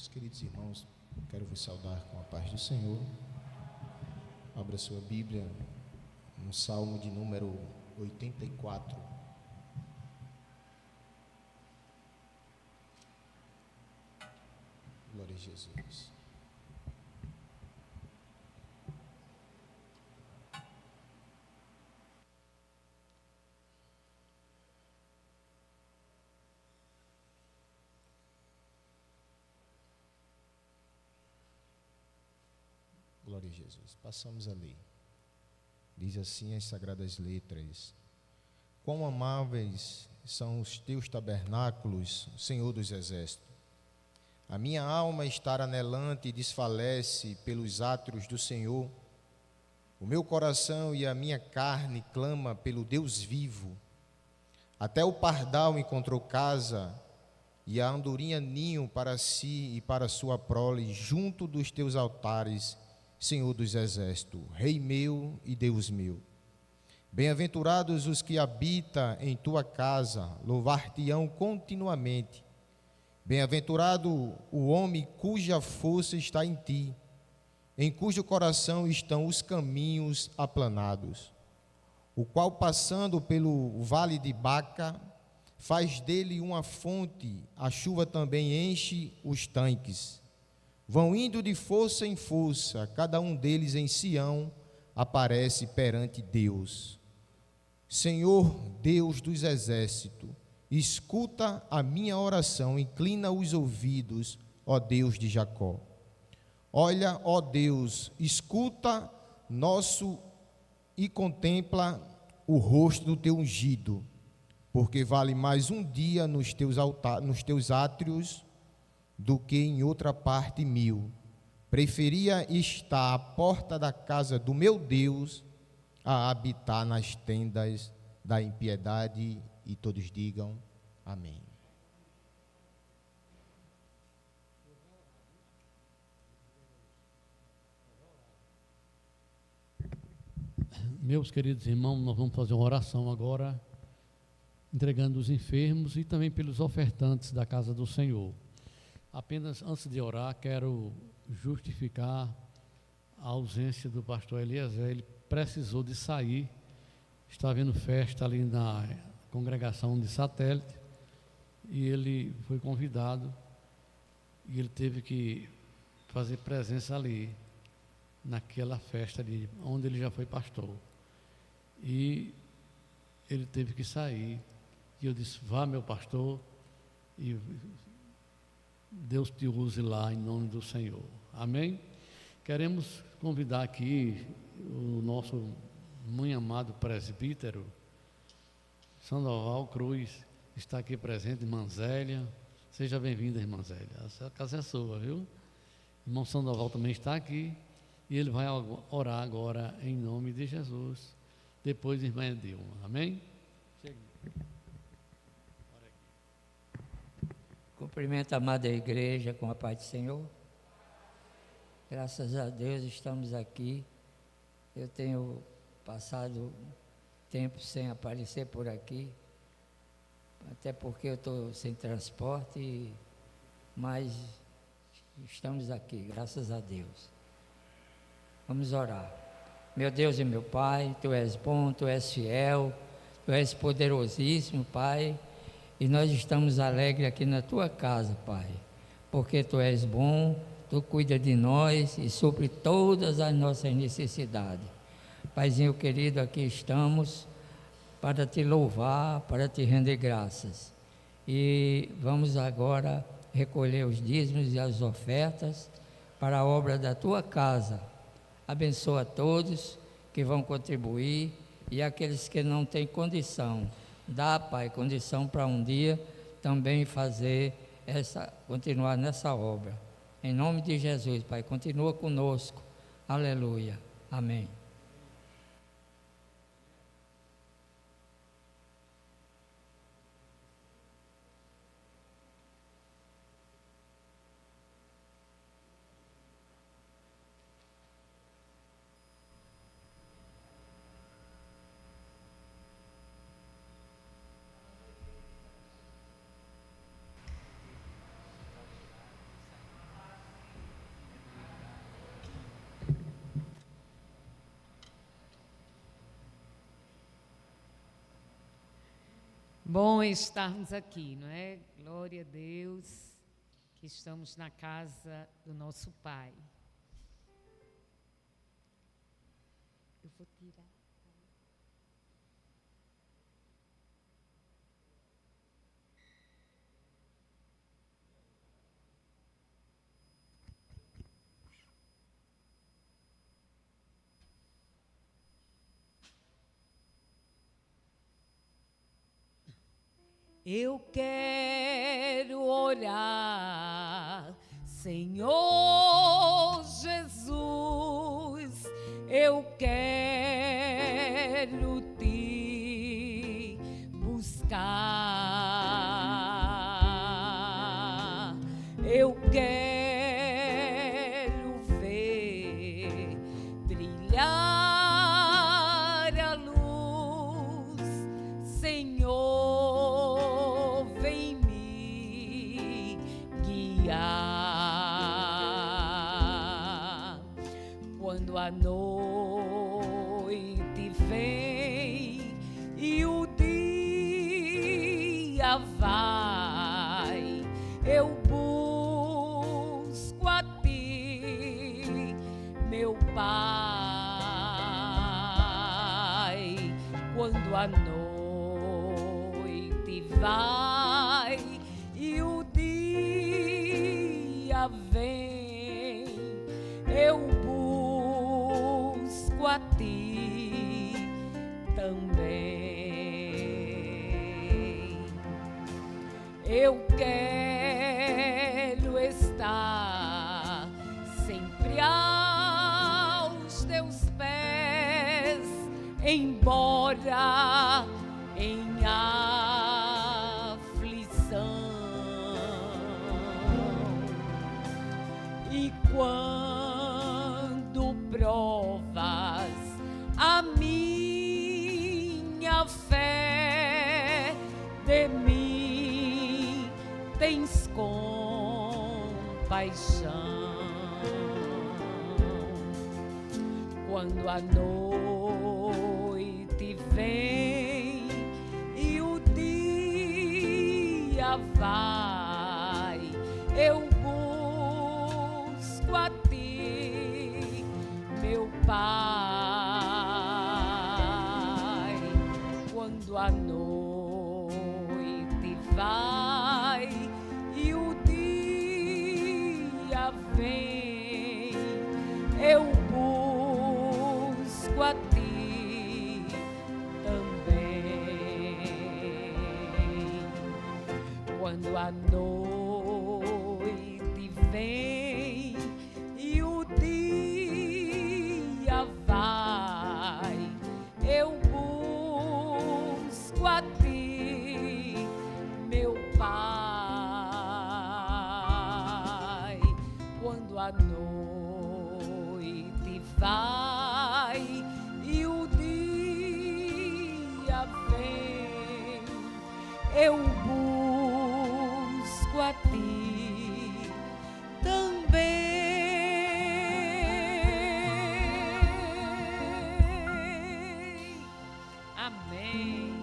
Meus queridos irmãos, quero vos saudar com a paz do Senhor. Abra sua Bíblia no Salmo de número 84. Glória a Jesus. Glória a Jesus. Passamos a ler. Diz assim as sagradas letras: quão amáveis são os teus tabernáculos, Senhor dos exércitos. A minha alma está anelante e desfalece pelos átrios do Senhor. O meu coração e a minha carne clama pelo Deus vivo. Até o pardal encontrou casa e a andorinha ninho para si e para sua prole junto dos teus altares, Senhor dos exércitos, Rei meu e Deus meu. Bem-aventurados os que habitam em tua casa, louvar-te-ão continuamente. Bem-aventurado o homem cuja força está em ti, em cujo coração estão os caminhos aplanados, o qual, passando pelo vale de Baca, faz dele uma fonte, a chuva também enche os tanques. Vão indo de força em força, cada um deles em Sião aparece perante Deus. Senhor Deus dos exércitos, escuta a minha oração, inclina os ouvidos, ó Deus de Jacó. Olha, ó Deus, escuta nosso e contempla o rosto do teu ungido, porque vale mais um dia nos teus átrios do que em outra parte 1000. Preferia estar à porta da casa do meu Deus a habitar nas tendas da impiedade. E todos digam amém. Meus queridos irmãos, nós vamos fazer uma oração agora, entregando os enfermos e também pelos ofertantes da casa do Senhor. Apenas antes de orar, quero justificar a ausência do pastor Eliezer. Ele precisou de sair, está havendo festa ali na congregação de satélite, e ele foi convidado, e ele teve que fazer presença ali, naquela festa de onde ele já foi pastor. E ele teve que sair, e eu disse: vá, meu pastor, e Deus te use lá em nome do Senhor. Amém? Queremos convidar aqui o nosso muito amado presbítero Sandoval Cruz, está aqui presente, irmã Zélia. Seja bem-vinda, irmã Zélia. Essa casa é sua, viu? Irmão Sandoval também está aqui, e ele vai orar agora em nome de Jesus. Depois, irmã Edilma. Amém? Chegue. Cumprimento a amada igreja com a paz do Senhor. Graças a Deus estamos aqui. Eu tenho passado tempo sem aparecer por aqui, até porque eu estou sem transporte, mas estamos aqui, graças a Deus. Vamos orar. Meu Deus e meu Pai, Tu és bom, Tu és fiel, Tu és poderosíssimo, Pai, e nós estamos alegres aqui na Tua casa, Pai, porque Tu és bom, Tu cuida de nós e supre todas as nossas necessidades. Paizinho querido, aqui estamos para Te louvar, para Te render graças. E vamos agora recolher os dízimos e as ofertas para a obra da Tua casa. Abençoa todos que vão contribuir e aqueles que não têm condição. Dá, Pai, condição para um dia também continuar nessa obra. Em nome de Jesus, Pai, continua conosco. Aleluia. Amém. Bom estarmos aqui, não é? Glória a Deus, que estamos na casa do nosso Pai. Eu vou tirar. Eu quero orar, Senhor Jesus, eu quero te buscar, eu quero ver brilhar a luz, Senhor. Quando a noite vem e o dia vai, eu busco a ti, meu Pai. Quando a noite vai e o dia vem, eu busco a ti também. Eu quero estar sempre aos teus pés, embora em aflição. E quando provas a minha fé, de mim tens compaixão. Quando a noite vem e o dia vai, eu busco a ti, meu Pai. Quando a noite vai e o dia vem, eu busco a ti também. Quando a noite vem e o dia vai, eu busco a ti, meu Pai. Quando a noite vai e o dia vem, eu busco a ti também. Amém.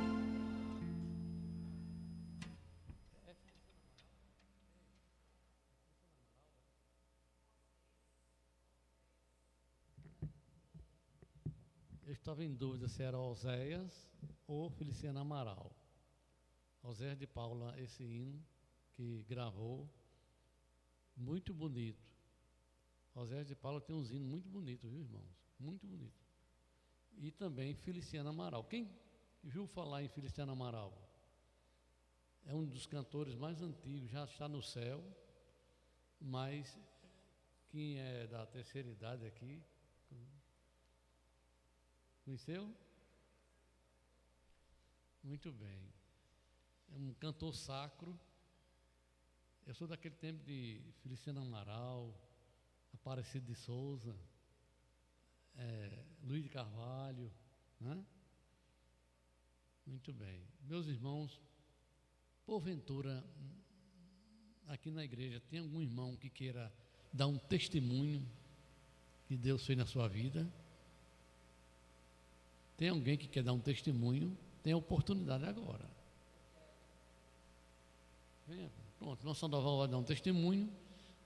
Eu estava em dúvida se era Oséias ou Feliciana Amaral. Oséias de Paula, esse hino que gravou, muito bonito. Oséias de Paula tem uns hinos muito bonitos, viu, irmãos? Muito bonito. E também Feliciana Amaral. Quem viu falar em Feliciana Amaral? É um dos cantores mais antigos, já está no céu, mas quem é da terceira idade aqui, conheceu? Muito bem. É um cantor sacro. Eu sou daquele tempo de Feliciana Amaral, Aparecido de Souza, Luiz de Carvalho, né? Muito bem. Meus irmãos, porventura, aqui na igreja, tem algum irmão que queira dar um testemunho que Deus fez na sua vida? Tem alguém que quer dar um testemunho? Tem a oportunidade agora. Pronto, nosso Sandoval vai dar um testemunho.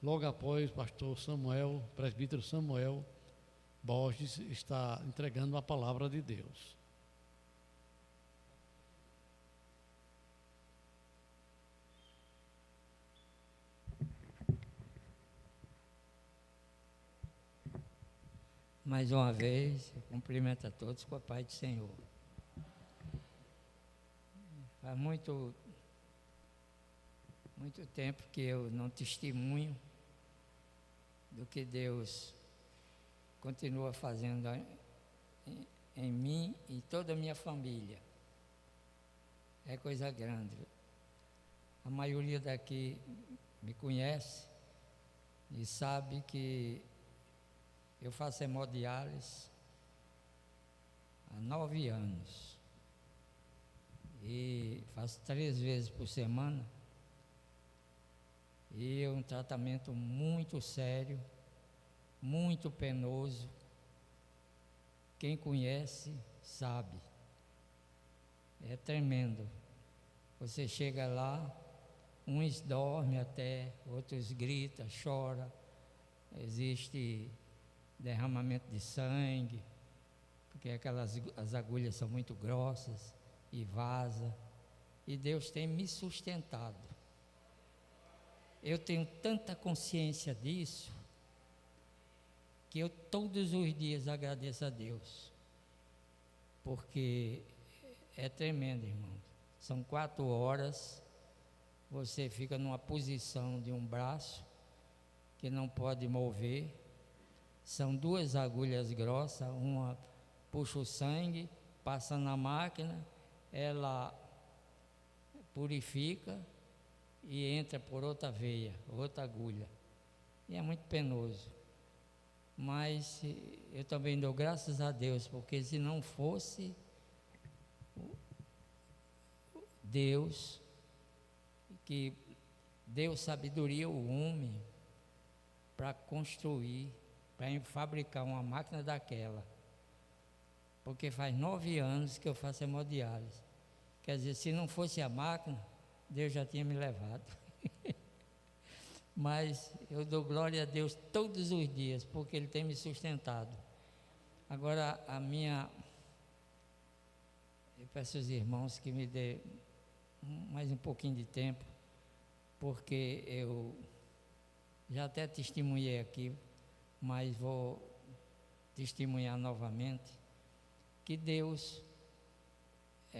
Logo após, o pastor Samuel, presbítero Samuel Borges, está entregando a palavra de Deus. Mais uma vez, eu cumprimento a todos com a paz do Senhor. Faz muito tempo que eu não testemunho do que Deus continua fazendo em mim e toda a minha família. É coisa grande. A maioria daqui me conhece e sabe que eu faço hemodiálise há 9 anos e faço 3 vezes por semana, e é um tratamento muito sério, muito penoso. Quem conhece sabe, é tremendo. Você chega lá, uns dormem até, outros gritam, choram, existe derramamento de sangue, porque as agulhas são muito grossas e vaza, e Deus tem me sustentado. Eu tenho tanta consciência disso, que eu todos os dias agradeço a Deus, porque é tremendo, irmão. São 4 horas, você fica numa posição de um braço que não pode mover. São 2 agulhas grossas, uma puxa o sangue, passa na máquina, ela purifica e entra por outra veia, outra agulha. E é muito penoso. Mas eu também dou graças a Deus, porque se não fosse Deus, que deu sabedoria ao homem para construir, para fabricar uma máquina daquela, porque faz 9 anos que eu faço hemodiálise. Quer dizer, se não fosse a máquina, Deus já tinha me levado. Mas eu dou glória a Deus todos os dias, porque Ele tem me sustentado. Agora, eu peço aos irmãos que me dê mais um pouquinho de tempo, porque eu já até testemunhei aqui, mas vou testemunhar novamente, que Deus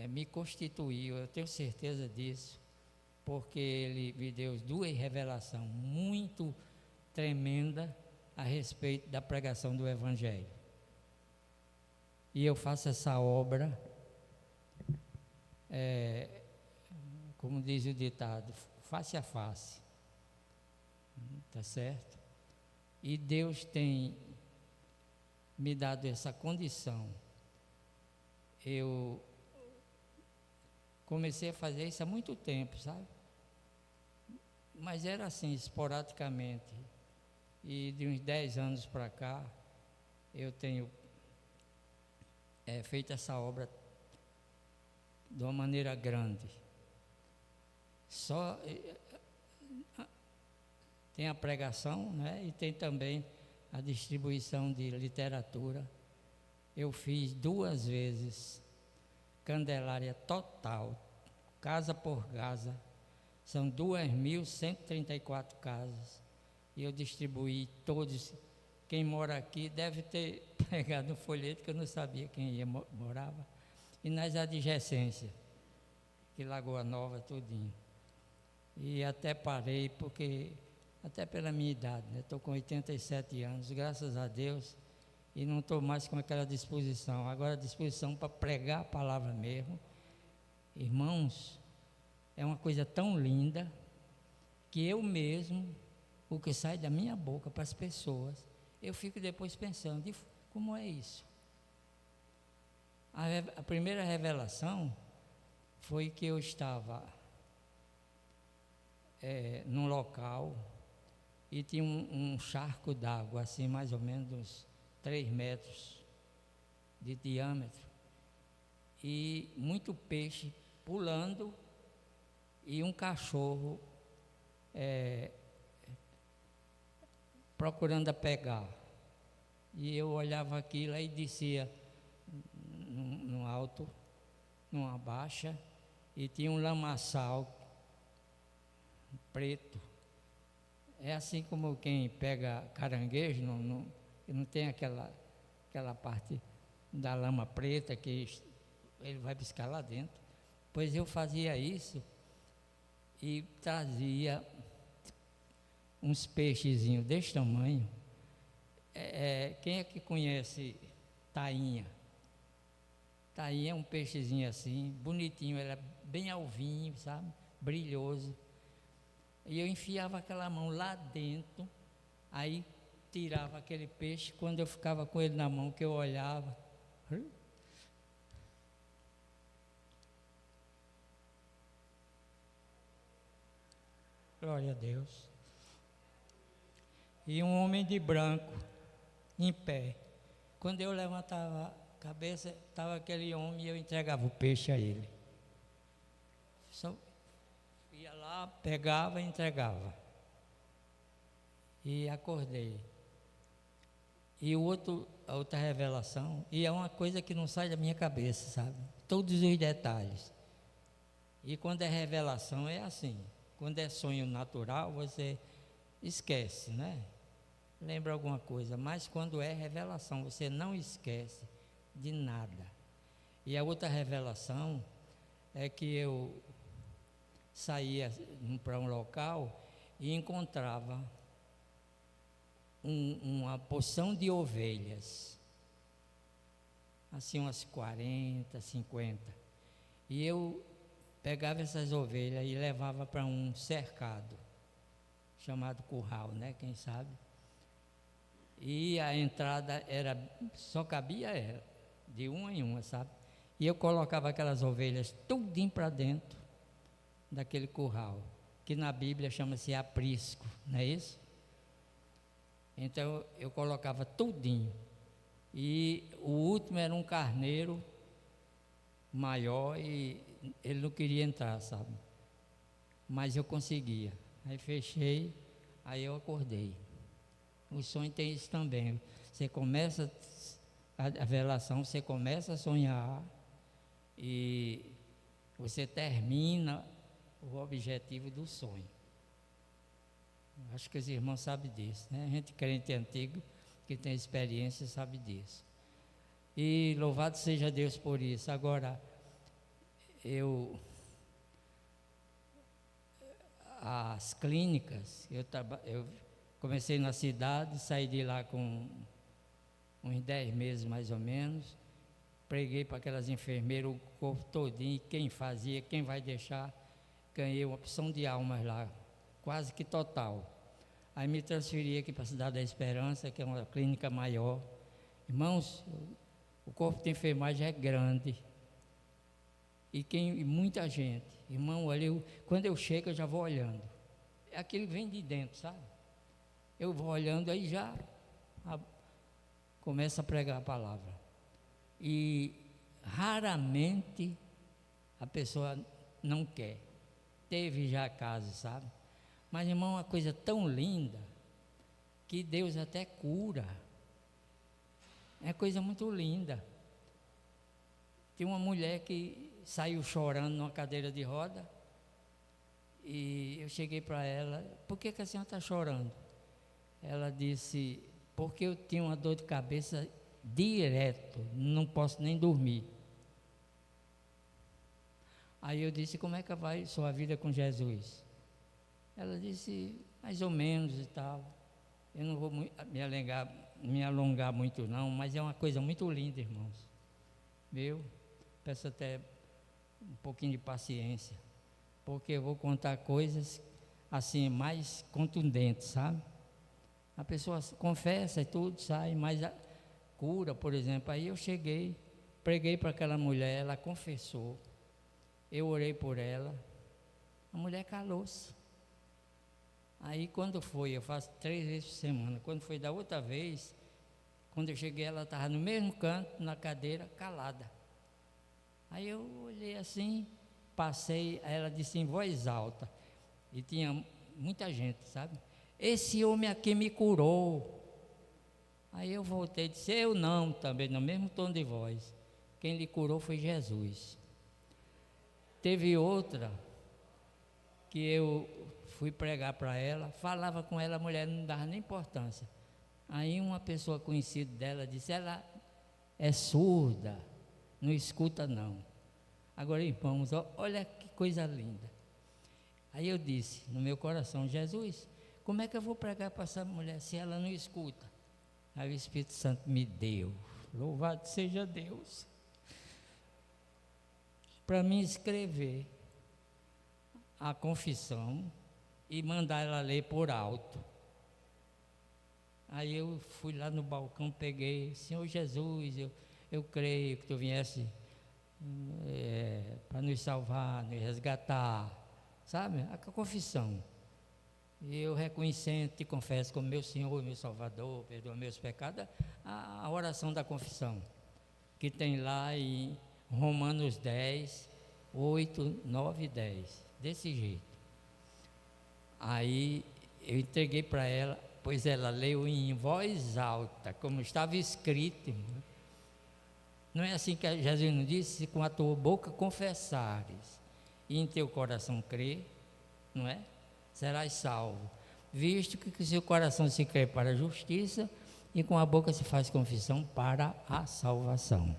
me constituiu, eu tenho certeza disso, porque Ele me deu 2 revelações muito tremendas a respeito da pregação do Evangelho. E eu faço essa obra, como diz o ditado, face a face, tá certo? E Deus tem me dado essa condição. Eu comecei a fazer isso há muito tempo, sabe? Mas era assim, esporadicamente. E de uns 10 anos para cá, eu tenho feito essa obra de uma maneira grande. Só tem a pregação, né? E tem também a distribuição de literatura. Eu fiz 2 vezes Candelária total, casa por casa. São 2.134 casas. E eu distribuí todos. Quem mora aqui deve ter pegado um folheto, que eu não sabia quem morava. E nas adjacências, que Lagoa Nova, tudinho. E até parei, porque, até pela minha idade, né? Estou com 87 anos, graças a Deus, e não estou mais com aquela disposição. Agora a disposição para pregar a palavra mesmo. Irmãos, é uma coisa tão linda, que eu mesmo, o que sai da minha boca para as pessoas, eu fico depois pensando, como é isso? A primeira revelação foi que eu estava num local e tinha um charco d'água, assim, mais ou menos uns 3 metros de diâmetro, e muito peixe pulando, e um cachorro procurando a pegar. E eu olhava aquilo e descia no alto, numa baixa, e tinha um lamaçal preto. É assim como quem pega caranguejo, não tem aquela parte da lama preta que ele vai buscar lá dentro. Pois eu fazia isso e trazia uns peixezinhos desse tamanho. Quem é que conhece tainha? Tainha é um peixezinho assim, bonitinho, ele é bem alvinho, sabe? Brilhoso. E eu enfiava aquela mão lá dentro, aí tirava aquele peixe. Quando eu ficava com ele na mão, que eu olhava, glória a Deus. E um homem de branco, em pé. Quando eu levantava a cabeça, estava aquele homem e eu entregava o peixe a ele. Só ia lá, pegava e entregava. E acordei. E a outra revelação, e é uma coisa que não sai da minha cabeça, sabe? Todos os detalhes. E quando é revelação é assim. Quando é sonho natural, você esquece, né? Lembra alguma coisa, mas quando é revelação, você não esquece de nada. E a outra revelação é que eu saía para um local e encontrava uma porção de ovelhas, assim umas 40, 50. E eu pegava essas ovelhas e levava para um cercado, chamado curral, né? Quem sabe? E a entrada só cabia ela, de uma em uma, sabe? E eu colocava aquelas ovelhas tudinho para dentro daquele curral, que na Bíblia chama-se aprisco, não é isso? Então eu colocava tudinho. E o último era um carneiro maior e ele não queria entrar, sabe? Mas eu conseguia. Aí fechei, aí eu acordei. O sonho tem isso também. Você começa a revelação, você começa a sonhar e você termina o objetivo do sonho. Acho que os irmãos sabem disso, né? A gente crente antigo que tem experiência sabe disso. E louvado seja Deus por isso. Agora, as clínicas, eu comecei na cidade, saí de lá com uns 10 meses mais ou menos, preguei para aquelas enfermeiras o corpo todinho, quem fazia, quem vai deixar, ganhei uma opção de almas lá, quase que total. Aí me transferi aqui para a Cidade da Esperança, que é uma clínica maior. Irmãos, o corpo de enfermagem é grande, e muita gente, irmão, olha, quando eu chego eu já vou olhando, aquilo vem de dentro, sabe? Eu vou olhando, aí já começa a pregar a palavra. E raramente a pessoa não quer. Teve já casos, sabe? Mas, irmão, uma coisa tão linda que Deus até cura. É coisa muito linda. Tem uma mulher que saiu chorando numa cadeira de roda e eu cheguei para ela, por que a senhora está chorando? Ela disse, porque eu tinha uma dor de cabeça direto, não posso nem dormir. Aí eu disse, como é que vai sua vida com Jesus? Ela disse, mais ou menos e tal. Eu não vou me alongar muito não, mas é uma coisa muito linda, irmãos. Viu? Peço até um pouquinho de paciência, porque eu vou contar coisas assim, mais contundentes, sabe? A pessoa confessa e tudo, sai, mas a cura, por exemplo, aí eu cheguei, preguei para aquela mulher, ela confessou, eu orei por ela, a mulher calou-se. Aí quando foi, eu faço 3 vezes por semana, quando foi da outra vez, quando eu cheguei ela estava no mesmo canto, na cadeira, calada. Aí eu olhei assim, passei, aí ela disse em voz alta, e tinha muita gente, sabe? Esse homem aqui me curou. Aí eu voltei e disse, eu não, também, no mesmo tom de voz. Quem lhe curou foi Jesus. Teve outra que eu fui pregar para ela, falava com ela, a mulher não dava nem importância. Aí uma pessoa conhecida dela disse, ela é surda, não escuta não. Agora, irmãos, olha que coisa linda. Aí eu disse no meu coração, Jesus, como é que eu vou pregar para essa mulher se ela não escuta? Aí o Espírito Santo me deu, louvado seja Deus, para mim escrever a confissão e mandar ela ler por alto. Aí eu fui lá no balcão, peguei, Senhor Jesus, eu creio que Tu viesse para nos salvar, nos resgatar, sabe? A confissão. E eu reconhecendo, te confesso como meu Senhor, meu Salvador, perdoa meus pecados, a oração da confissão, que tem lá em Romanos 10, 8, 9 e 10, desse jeito. Aí eu entreguei para ela, pois ela leu em voz alta, como estava escrito. Não é assim que Jesus nos disse, se com a tua boca confessares e em teu coração crer, não é? Serás salvo, visto que o seu coração se crê para a justiça e com a boca se faz confissão para a salvação.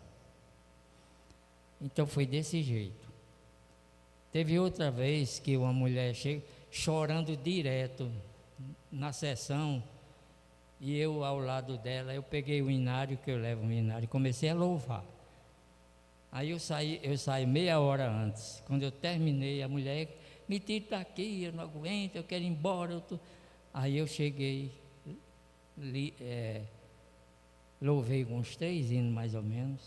Então foi desse jeito. Teve outra vez que uma mulher chega chorando direto na sessão e eu ao lado dela, eu peguei o inário, que eu levo o inário, e comecei a louvar. Aí eu saí meia hora antes. Quando eu terminei, a mulher, me tira daqui, eu não aguento, eu quero ir embora. Aí eu cheguei, louvei uns 3 hinos mais ou menos.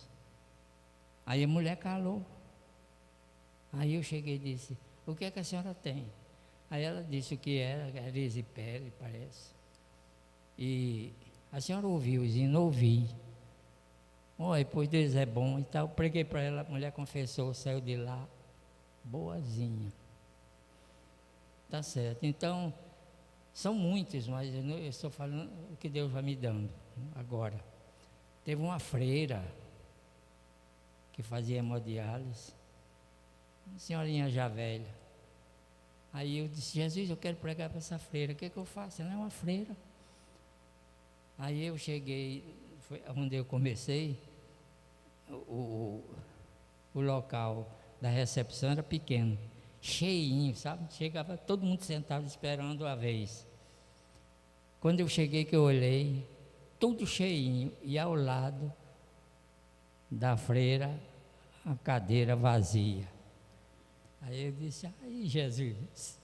Aí a mulher calou. Aí eu cheguei e disse, o que é que a senhora tem? Aí ela disse o que era erisipele, parece. E a senhora ouviu os hinos? Ouvi. Olha, pois Deus é bom e tal. Preguei para ela, a mulher confessou, saiu de lá, boazinha. Tá certo. Então, são muitos, mas eu estou falando o que Deus vai me dando agora. Teve uma freira que fazia hemodiálise, uma senhorinha já velha. Aí eu disse, Jesus, eu quero pregar para essa freira, o que é que eu faço? Ela é uma freira. Aí eu cheguei, foi onde eu comecei, o local da recepção era pequeno, cheinho, sabe? Chegava todo mundo sentado esperando a vez. Quando eu cheguei, que eu olhei, tudo cheinho, e ao lado da freira, a cadeira vazia. Aí eu disse, ai Jesus,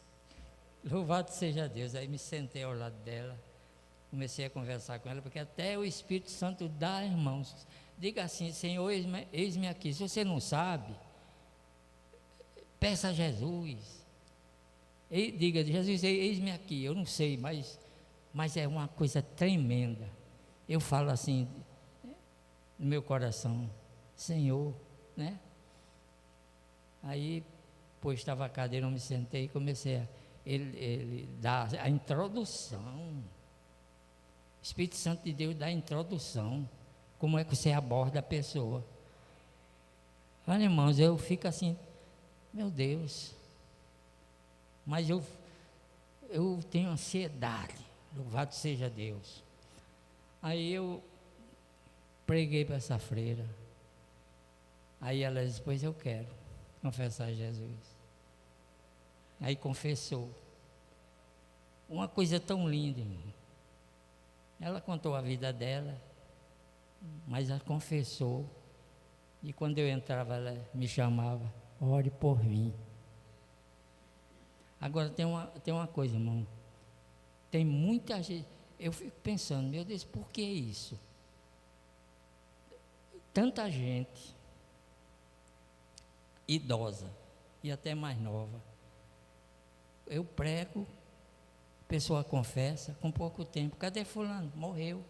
louvado seja Deus. Aí me sentei ao lado dela, comecei a conversar com ela, porque até o Espírito Santo dá, irmãos. Diga assim, Senhor, eis-me aqui. Se você não sabe, peça a Jesus. Diga, Jesus, eis-me aqui. Eu não sei, mas é uma coisa tremenda. Eu falo assim, no meu coração, Senhor, né? Aí, pois estava a cadeira, eu me sentei e comecei ele dá a introdução. O Espírito Santo de Deus dá a introdução. Como é que você aborda a pessoa? Olha, irmãos, eu fico assim, meu Deus. Mas eu tenho ansiedade. Louvado seja Deus. Aí eu preguei para essa freira. Aí ela disse, pois eu quero confessar a Jesus. Aí confessou. Uma coisa tão linda, irmão. Ela contou a vida dela, mas ela confessou. E quando eu entrava, ela me chamava, ore por mim. Agora tem uma coisa, irmão. Tem muita gente, eu fico pensando, meu Deus, por que isso? Tanta gente idosa e até mais nova. Eu prego, a pessoa confessa, com pouco tempo, cadê fulano? Morreu.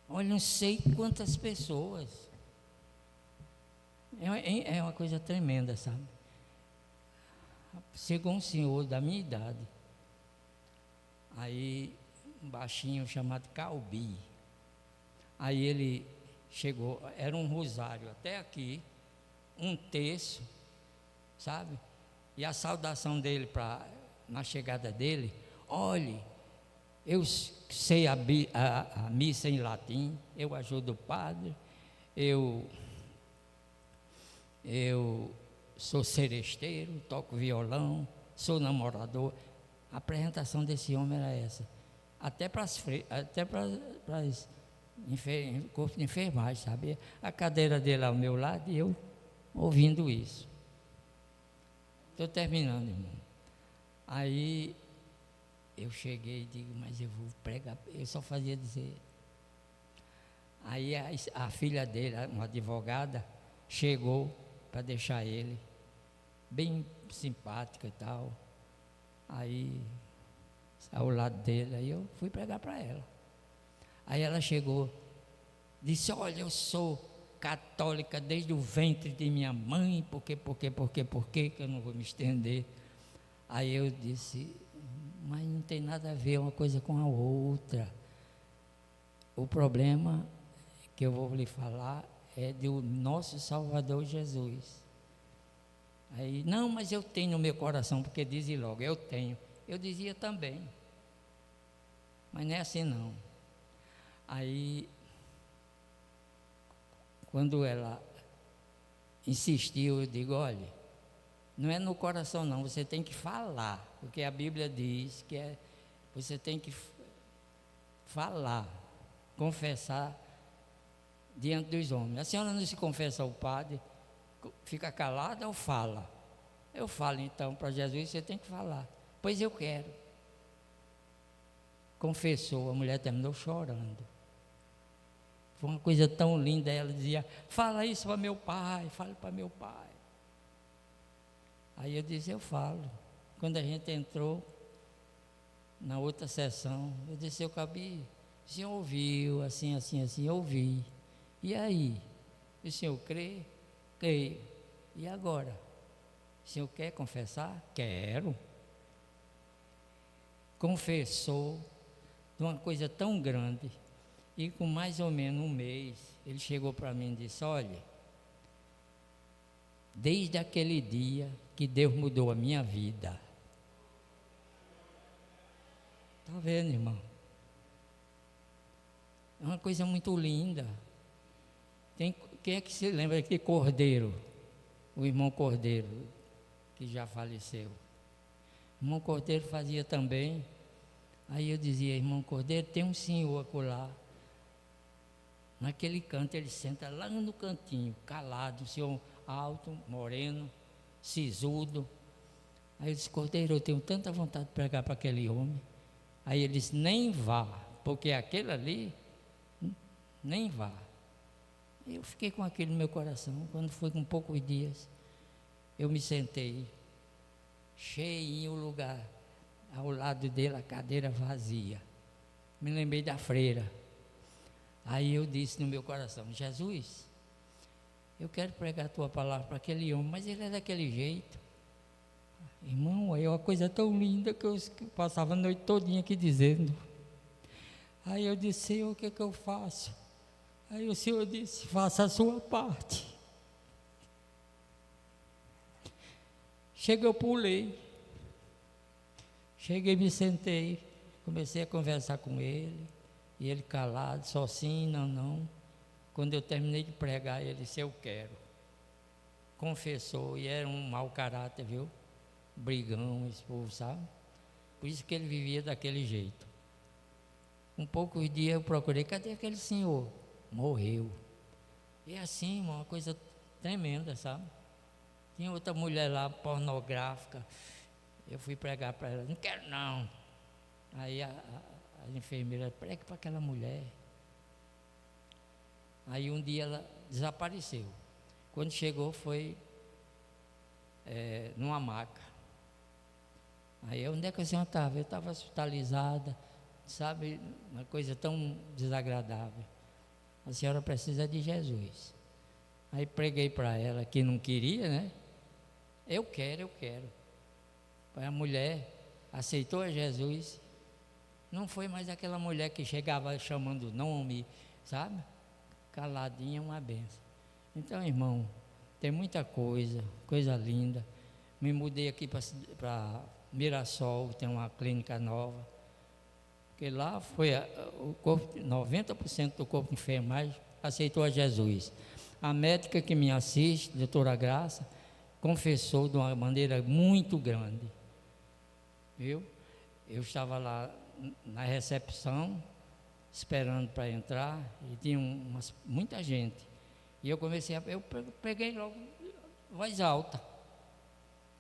Olha, não sei quantas pessoas. É uma coisa tremenda, sabe? Chegou um senhor da minha idade, Aí, um baixinho chamado Calbi. Aí ele chegou, era um rosário até aqui, um terço, sabe? E a saudação dele na chegada dele: olhe, eu sei a missa em latim, eu ajudo o padre, eu sou seresteiro, toco violão, sou namorador. A apresentação desse homem era essa. Até para corpo de enfermagem, sabe? A cadeira dele ao meu lado e eu ouvindo isso. Estou terminando, irmão. Aí eu cheguei e digo, mas eu vou pregar. Eu só fazia dizer. Aí a filha dele, uma advogada, chegou para deixar ele, bem simpática e tal. Aí, ao lado dele, aí eu fui pregar para ela. Aí ela chegou, disse: olha, eu sou católica desde o ventre de minha mãe, por quê, que eu não vou me estender. Aí eu disse: mas não tem nada a ver uma coisa com a outra. O problema que eu vou lhe falar é do nosso Salvador Jesus. Aí, não, mas eu tenho no meu coração, porque dizem logo, eu tenho. Eu dizia também, mas não é assim não. Aí, quando ela insistiu, eu digo: olha, não é no coração não, você tem que falar, porque a Bíblia diz que você tem que falar, confessar diante dos homens. A senhora não se confessa ao padre, fica calada ou fala? Eu falo então para Jesus, você tem que falar. Pois eu quero. Confessou, a mulher terminou chorando. Foi uma coisa tão linda, ela dizia: fala isso para meu pai, fale para meu pai. Aí eu disse: eu falo. Quando a gente entrou na outra sessão, eu disse: eu Calbi, o senhor ouviu, assim, eu ouvi. E aí? O senhor crê? Creio. E agora? O senhor quer confessar? Quero. Confessou de uma coisa tão grande. E com mais ou menos um mês, ele chegou para mim e disse: olha, desde aquele dia que Deus mudou a minha vida. Está vendo, irmão? É uma coisa muito linda. Quem é que se lembra de Cordeiro? O irmão Cordeiro, que já faleceu. O irmão Cordeiro fazia também. Aí eu dizia: irmão Cordeiro, tem um senhor acolá. Naquele canto, ele senta lá no cantinho, calado, um senhor alto, moreno, sisudo. Aí eu disse: Cordeiro, eu tenho tanta vontade de pregar para aquele homem. Aí ele disse: nem vá, porque aquele ali, nem vá. Eu fiquei com aquilo no meu coração. Quando foi com poucos dias, eu me sentei, cheinho o lugar, ao lado dele a cadeira vazia. Me lembrei da freira. Aí eu disse no meu coração: Jesus, eu quero pregar a tua palavra para aquele homem, mas ele é daquele jeito. Irmão, é uma coisa tão linda que eu passava a noite todinha aqui dizendo. Aí eu disse: Senhor, o que é que eu faço? Aí o Senhor disse: faça a sua parte. Cheguei, eu pulei. Cheguei, me sentei, comecei a conversar com ele, e ele calado, só sim, não. Quando eu terminei de pregar, ele disse: eu quero. Confessou, e era um mau caráter, viu? Brigão, esse povo, sabe? Por isso que ele vivia daquele jeito. Um poucos dias eu procurei: cadê aquele senhor? Morreu. E assim, uma coisa tremenda, sabe? Tinha outra mulher lá, pornográfica. Eu fui pregar para ela: não quero não. Aí a enfermeira: pregue para aquela mulher. Aí um dia ela desapareceu. Quando chegou foi numa maca. Aí onde é que a senhora estava? Eu estava hospitalizada, sabe, uma coisa tão desagradável. A senhora precisa de Jesus. Aí preguei para ela, que não queria, né? Eu quero. A mulher aceitou a Jesus Não foi mais aquela mulher que chegava chamando o nome, sabe? Caladinha, uma benção. Então, irmão, tem muita coisa, coisa linda. Me mudei aqui para Mirassol, tem uma clínica nova. Porque lá foi o corpo, 90% do corpo de enfermagem aceitou a Jesus. A médica que me assiste, doutora Graça, confessou de uma maneira muito grande. Viu? Eu estava lá na recepção, esperando para entrar, e tinha muita gente. E eu eu peguei logo voz alta.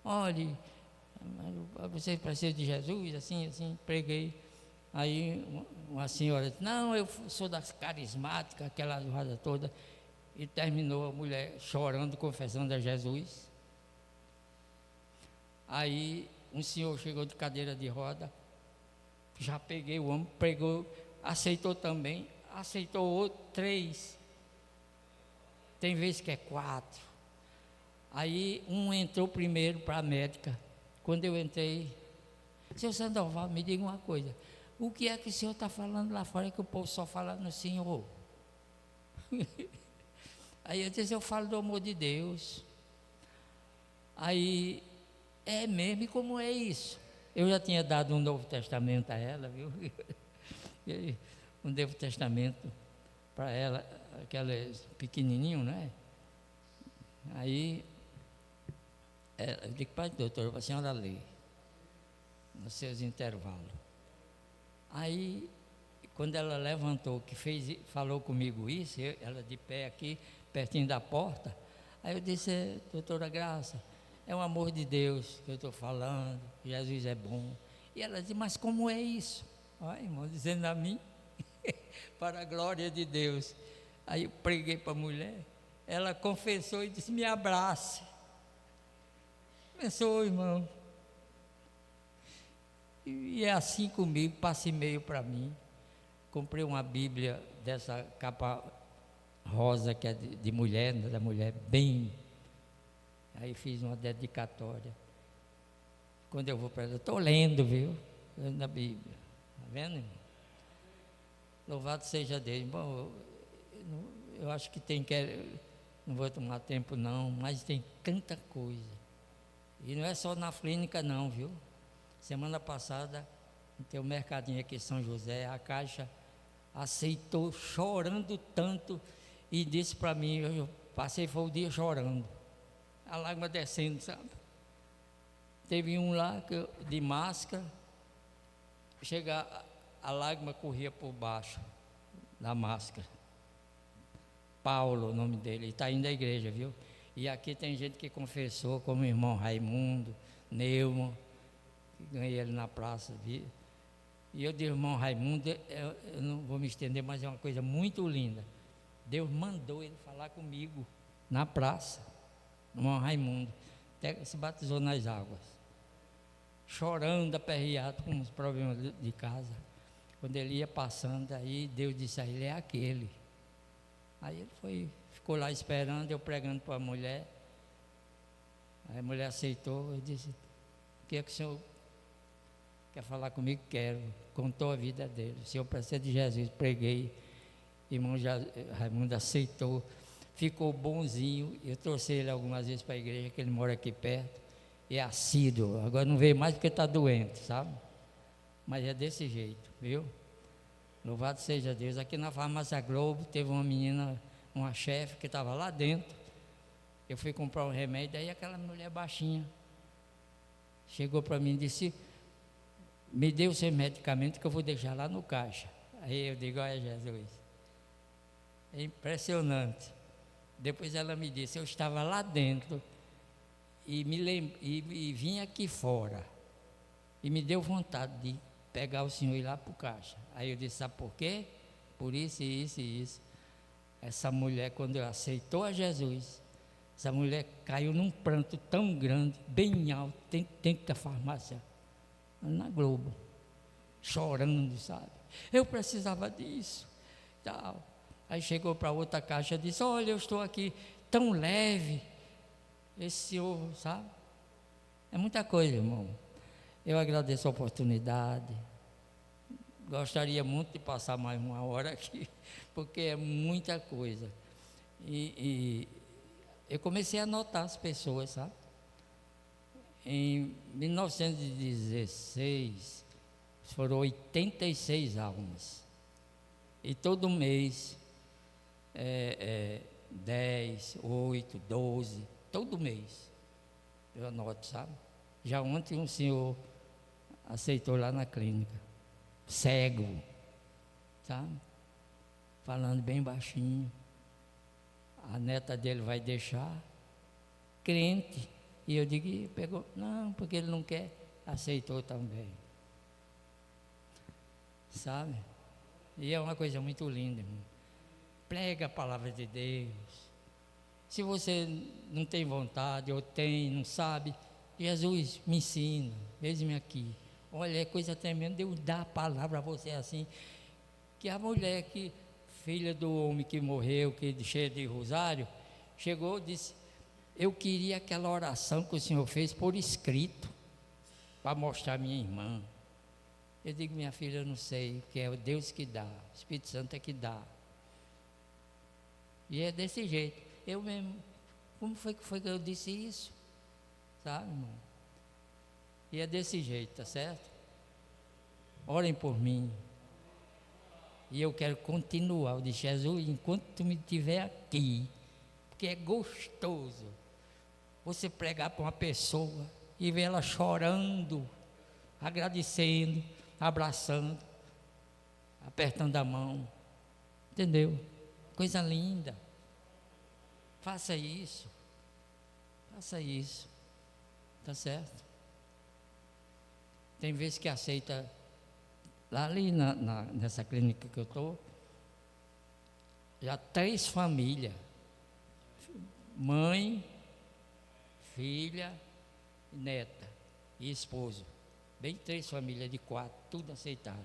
Olhe, você precisa de Jesus, assim, preguei. Aí uma senhora disse, não, eu sou das carismáticas, aquela roda toda. E terminou a mulher chorando, confessando a Jesus. Aí um senhor chegou de cadeira de roda, já peguei o homem, pregou, aceitou também, aceitou outro, 3. Tem vezes que é 4. Aí um entrou primeiro para a médica. Quando eu entrei, seu Sandoval, me diga uma coisa, o que é que o senhor está falando lá fora que o povo só fala no Senhor? Aí eu disse, eu falo do amor de Deus. Aí, é mesmo, e como é isso? Eu já tinha dado um Novo Testamento a ela, viu? Um Novo Testamento para ela, aqueles pequenininho, né? Aí, eu digo para a doutora, a senhora lê, nos seus intervalos. Aí, quando ela levantou, falou comigo isso, ela de pé aqui, pertinho da porta, aí eu disse, doutora Graça, é o amor de Deus que eu estou falando, Jesus é bom. E ela disse, mas como é isso? Olha, irmão, dizendo a mim, para a glória de Deus. Aí eu preguei para a mulher, ela confessou e disse, me abrace. Pensou, irmão. E é assim comigo, passe e meio para mim. Comprei uma Bíblia dessa capa rosa, que é de mulher, da mulher bem. Aí fiz uma dedicatória. Quando eu vou para ela, estou lendo, viu? Lendo a Bíblia. Está vendo, irmão? Louvado seja Deus. Bom, eu acho que não vou tomar tempo não, mas tem tanta coisa. E não é só na clínica não, viu? Semana passada, tem um mercadinho aqui em São José, a Caixa aceitou chorando tanto e disse para mim, eu passei foi o dia chorando, a lágrima descendo, sabe? Teve um lá de máscara, chega a lágrima corria por baixo da máscara. Paulo, o nome dele, ele está indo à igreja, viu? E aqui tem gente que confessou, como o irmão Raimundo, Neumann, que ganhei ele na praça, viu? E eu digo, irmão Raimundo, eu não vou me estender, mas é uma coisa muito linda. Deus mandou ele falar comigo na praça, irmão Raimundo, até se batizou nas águas, chorando, aperreado com os problemas de casa. Quando ele ia passando, aí Deus disse a ele, é aquele. Aí ele ficou lá esperando, eu pregando para a mulher. Aí a mulher aceitou, eu disse, o que é que o senhor quer falar comigo? Quero. Contou a vida dele. O senhor precisa de Jesus, preguei. Irmão Raimundo aceitou, ficou bonzinho. Eu trouxe ele algumas vezes para a igreja, que ele mora aqui perto. E é assíduo. Agora não veio mais porque está doente, sabe? Mas é desse jeito, viu? Louvado seja Deus. Aqui na Farmácia Globo teve uma menina, uma chefe que estava lá dentro. Eu fui comprar um remédio, aí aquela mulher baixinha chegou para mim e disse, me dê o seu medicamento que eu vou deixar lá no caixa. Aí eu digo, olha Jesus, é impressionante. Depois ela me disse, eu estava lá dentro e vim aqui fora e me deu vontade de pegar o senhor e ir lá para o caixa. Aí eu disse, sabe por quê? Por isso, isso e isso. Essa mulher, quando aceitou a Jesus, essa mulher caiu num pranto tão grande, bem alto, dentro da farmácia, na Globo, chorando, sabe? Eu precisava disso, tal. Aí chegou para outra caixa e disse, olha, eu estou aqui tão leve, esse senhor, sabe? É muita coisa, irmão. Eu agradeço a oportunidade Gostaria muito de passar mais uma hora aqui, porque é muita coisa. E eu comecei a notar as pessoas, sabe? Em 1916, foram 86 almas. E todo mês, 10, 8, 12, todo mês. Eu anoto, sabe? Já ontem um senhor aceitou lá na clínica, cego, sabe? Falando bem baixinho. A neta dele vai deixar, crente. E eu digo, e pegou, não, porque ele não quer, aceitou também. Sabe? E é uma coisa muito linda, irmão. Prega a palavra de Deus. Se você não tem vontade, ou tem, não sabe, Jesus me ensina, eis-me aqui. Olha, é coisa tremenda, Deus dá a palavra a você assim, que a mulher que, filha do homem que morreu, que cheia de rosário, chegou e disse, eu queria aquela oração que o Senhor fez por escrito, para mostrar a minha irmã. Eu digo, minha filha, eu não sei, porque é o Deus que dá, o Espírito Santo é que dá. E é desse jeito. Eu mesmo, como foi que eu disse isso? Sabe, irmão? E é desse jeito, tá certo? Orem por mim. E eu quero continuar. Eu disse, Jesus, enquanto tu me tiver aqui, porque é gostoso você pregar para uma pessoa e ver ela chorando, agradecendo, abraçando, apertando a mão. Entendeu? Coisa linda. Faça isso. Faça isso. Tá certo? Tem vezes que aceita, lá ali nessa clínica que eu estou, já 3 famílias, mãe, filha, neta e esposo, bem 3 famílias de 4, tudo aceitaram,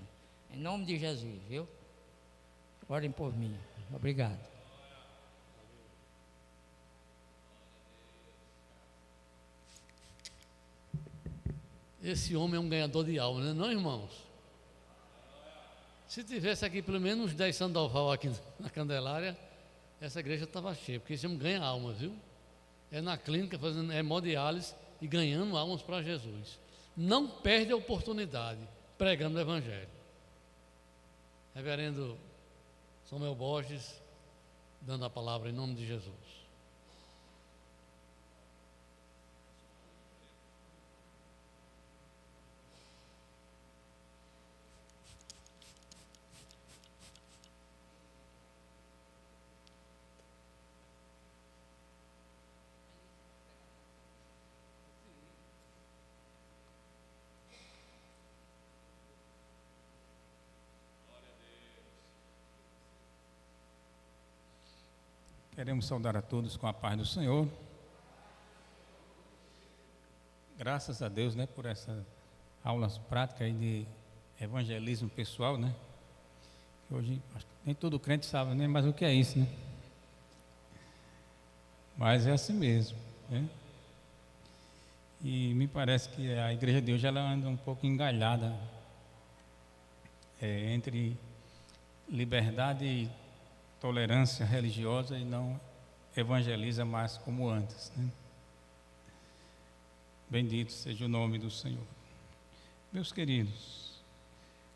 em nome de Jesus, viu? Orem por mim, obrigado. Esse homem é um ganhador de alma, não é, não, irmãos? Se tivesse aqui pelo menos uns 10 Sandoval aqui na Candelária, essa igreja estava cheia, porque esse homem ganha almas, viu? É na clínica, fazendo hemodiálise e ganhando almas para Jesus. Não perde a oportunidade, pregando o Evangelho. Reverendo Samuel Borges, dando a palavra em nome de Jesus. Queremos saudar a todos com a paz do Senhor. Graças a Deus, né, por essas aulas práticas aí de evangelismo pessoal, né? Hoje nem todo crente sabe nem mais o que é isso, né? Mas é assim mesmo, né? E me parece que a igreja de hoje ela anda um pouco engalhada entre liberdade e tolerância religiosa e não evangeliza mais como antes, né? Bendito seja o nome do Senhor. Meus queridos,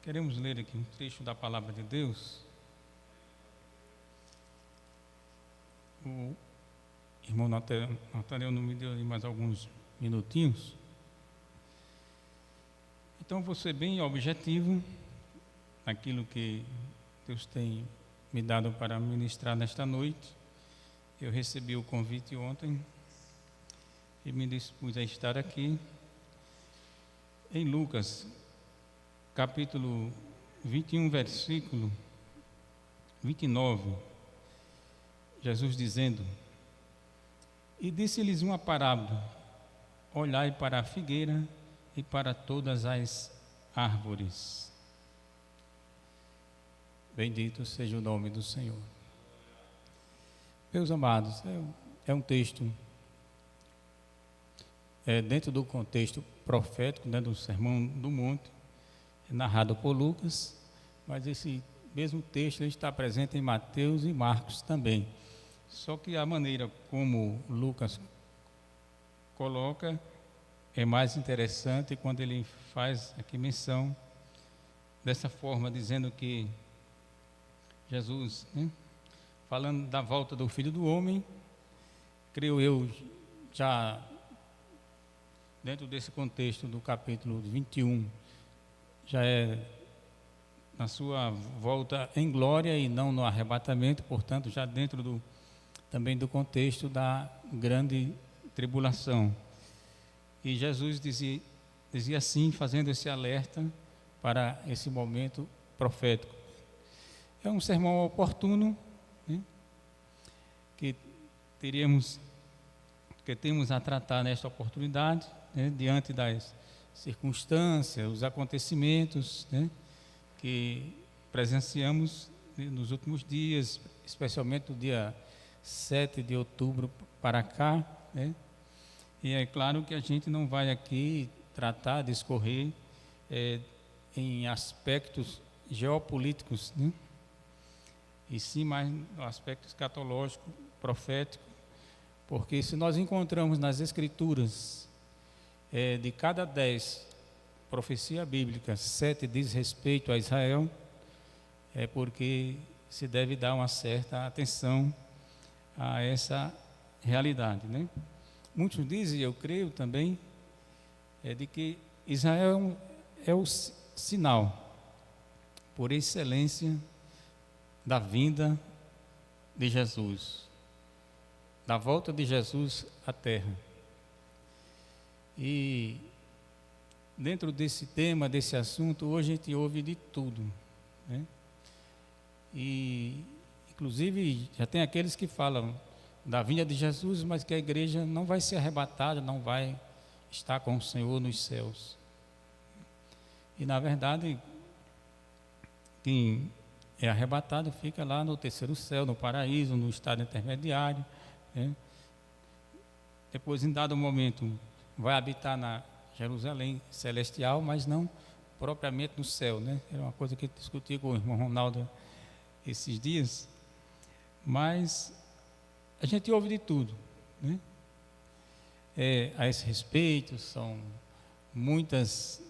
queremos ler aqui um trecho da palavra de Deus. O irmão Nathaniel não me deu mais alguns minutinhos. Então vou ser bem objetivo naquilo que Deus tem me dado para ministrar nesta noite. Eu recebi o convite ontem e me dispus a estar aqui em Lucas, capítulo 21, versículo 29, Jesus dizendo, e disse-lhes uma parábola, olhai para a figueira e para todas as árvores. Bendito seja o nome do Senhor. Meus amados, é um texto dentro do contexto profético, do Sermão do Monte, narrado por Lucas, mas esse mesmo texto ele está presente em Mateus e Marcos também. Só que a maneira como Lucas coloca é mais interessante quando ele faz aqui menção dessa forma, dizendo que Jesus, né, falando da volta do Filho do Homem, creio eu, já dentro desse contexto do capítulo 21, já é na sua volta em glória e não no arrebatamento, portanto, já dentro também do contexto da grande tribulação. E Jesus dizia assim, fazendo esse alerta para esse momento profético. É um sermão oportuno, né, que temos a tratar nesta oportunidade, né, diante das circunstâncias, os acontecimentos, né, que presenciamos nos últimos dias, especialmente do dia 7 de outubro para cá, né? E é claro que a gente não vai aqui tratar, discorrer em aspectos geopolíticos, né? E sim mais no aspecto escatológico, profético, porque se nós encontramos nas Escrituras, de cada 10 profecias bíblicas, 7 diz respeito a Israel, é porque se deve dar uma certa atenção a essa realidade, né? Muitos dizem, eu creio também, de que Israel é o sinal, por excelência, da vinda de Jesus, da volta de Jesus à terra. E dentro desse tema, desse assunto, hoje a gente ouve de tudo, né? E inclusive já tem aqueles que falam da vinda de Jesus, mas que a igreja não vai ser arrebatada, não vai estar com o Senhor nos céus. E na verdade, quem é arrebatado fica lá no terceiro céu, no paraíso, no estado intermediário, né? Depois, em dado momento, vai habitar na Jerusalém celestial, mas não propriamente no céu, né? Era uma coisa que eu discuti com o irmão Ronaldo esses dias, mas a gente ouve de tudo, né? A esse respeito, são muitas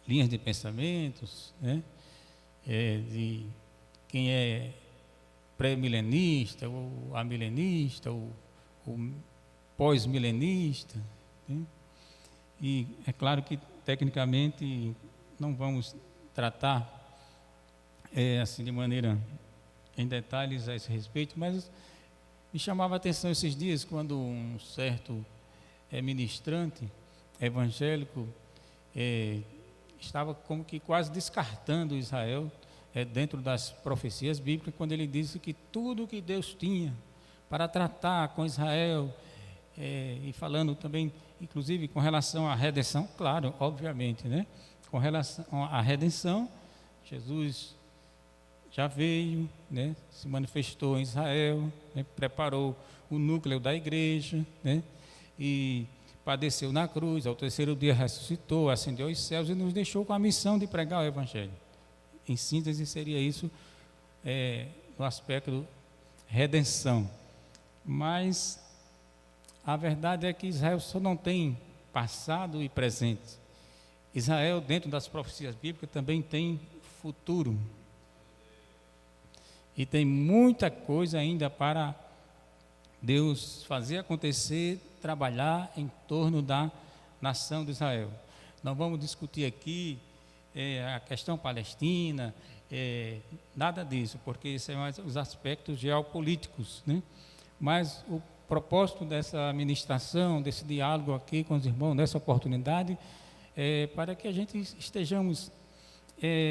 linhas de pensamentos, né? De quem é pré-milenista, ou amilenista, ou pós-milenista, né? E é claro que tecnicamente não vamos tratar assim de maneira em detalhes a esse respeito, mas me chamava a atenção esses dias quando um certo ministrante evangélico estava como que quase descartando Israel dentro das profecias bíblicas, quando ele disse que tudo que Deus tinha para tratar com Israel, e falando também, inclusive, com relação à redenção, claro, obviamente, né? Com relação à redenção, Jesus já veio, né? Se manifestou em Israel, né? Preparou o núcleo da igreja, né? E padeceu na cruz, ao terceiro dia ressuscitou, ascendeu aos céus e nos deixou com a missão de pregar o Evangelho. Em síntese, seria isso no aspecto redenção. Mas a verdade é que Israel só não tem passado e presente. Israel, dentro das profecias bíblicas, também tem futuro. E tem muita coisa ainda para Deus fazer acontecer, trabalhar em torno da nação de Israel. Não vamos discutir aqui a questão palestina, nada disso, porque isso é mais os aspectos geopolíticos, né? Mas o propósito dessa ministração, desse diálogo aqui com os irmãos, nessa oportunidade, para que a gente estejamos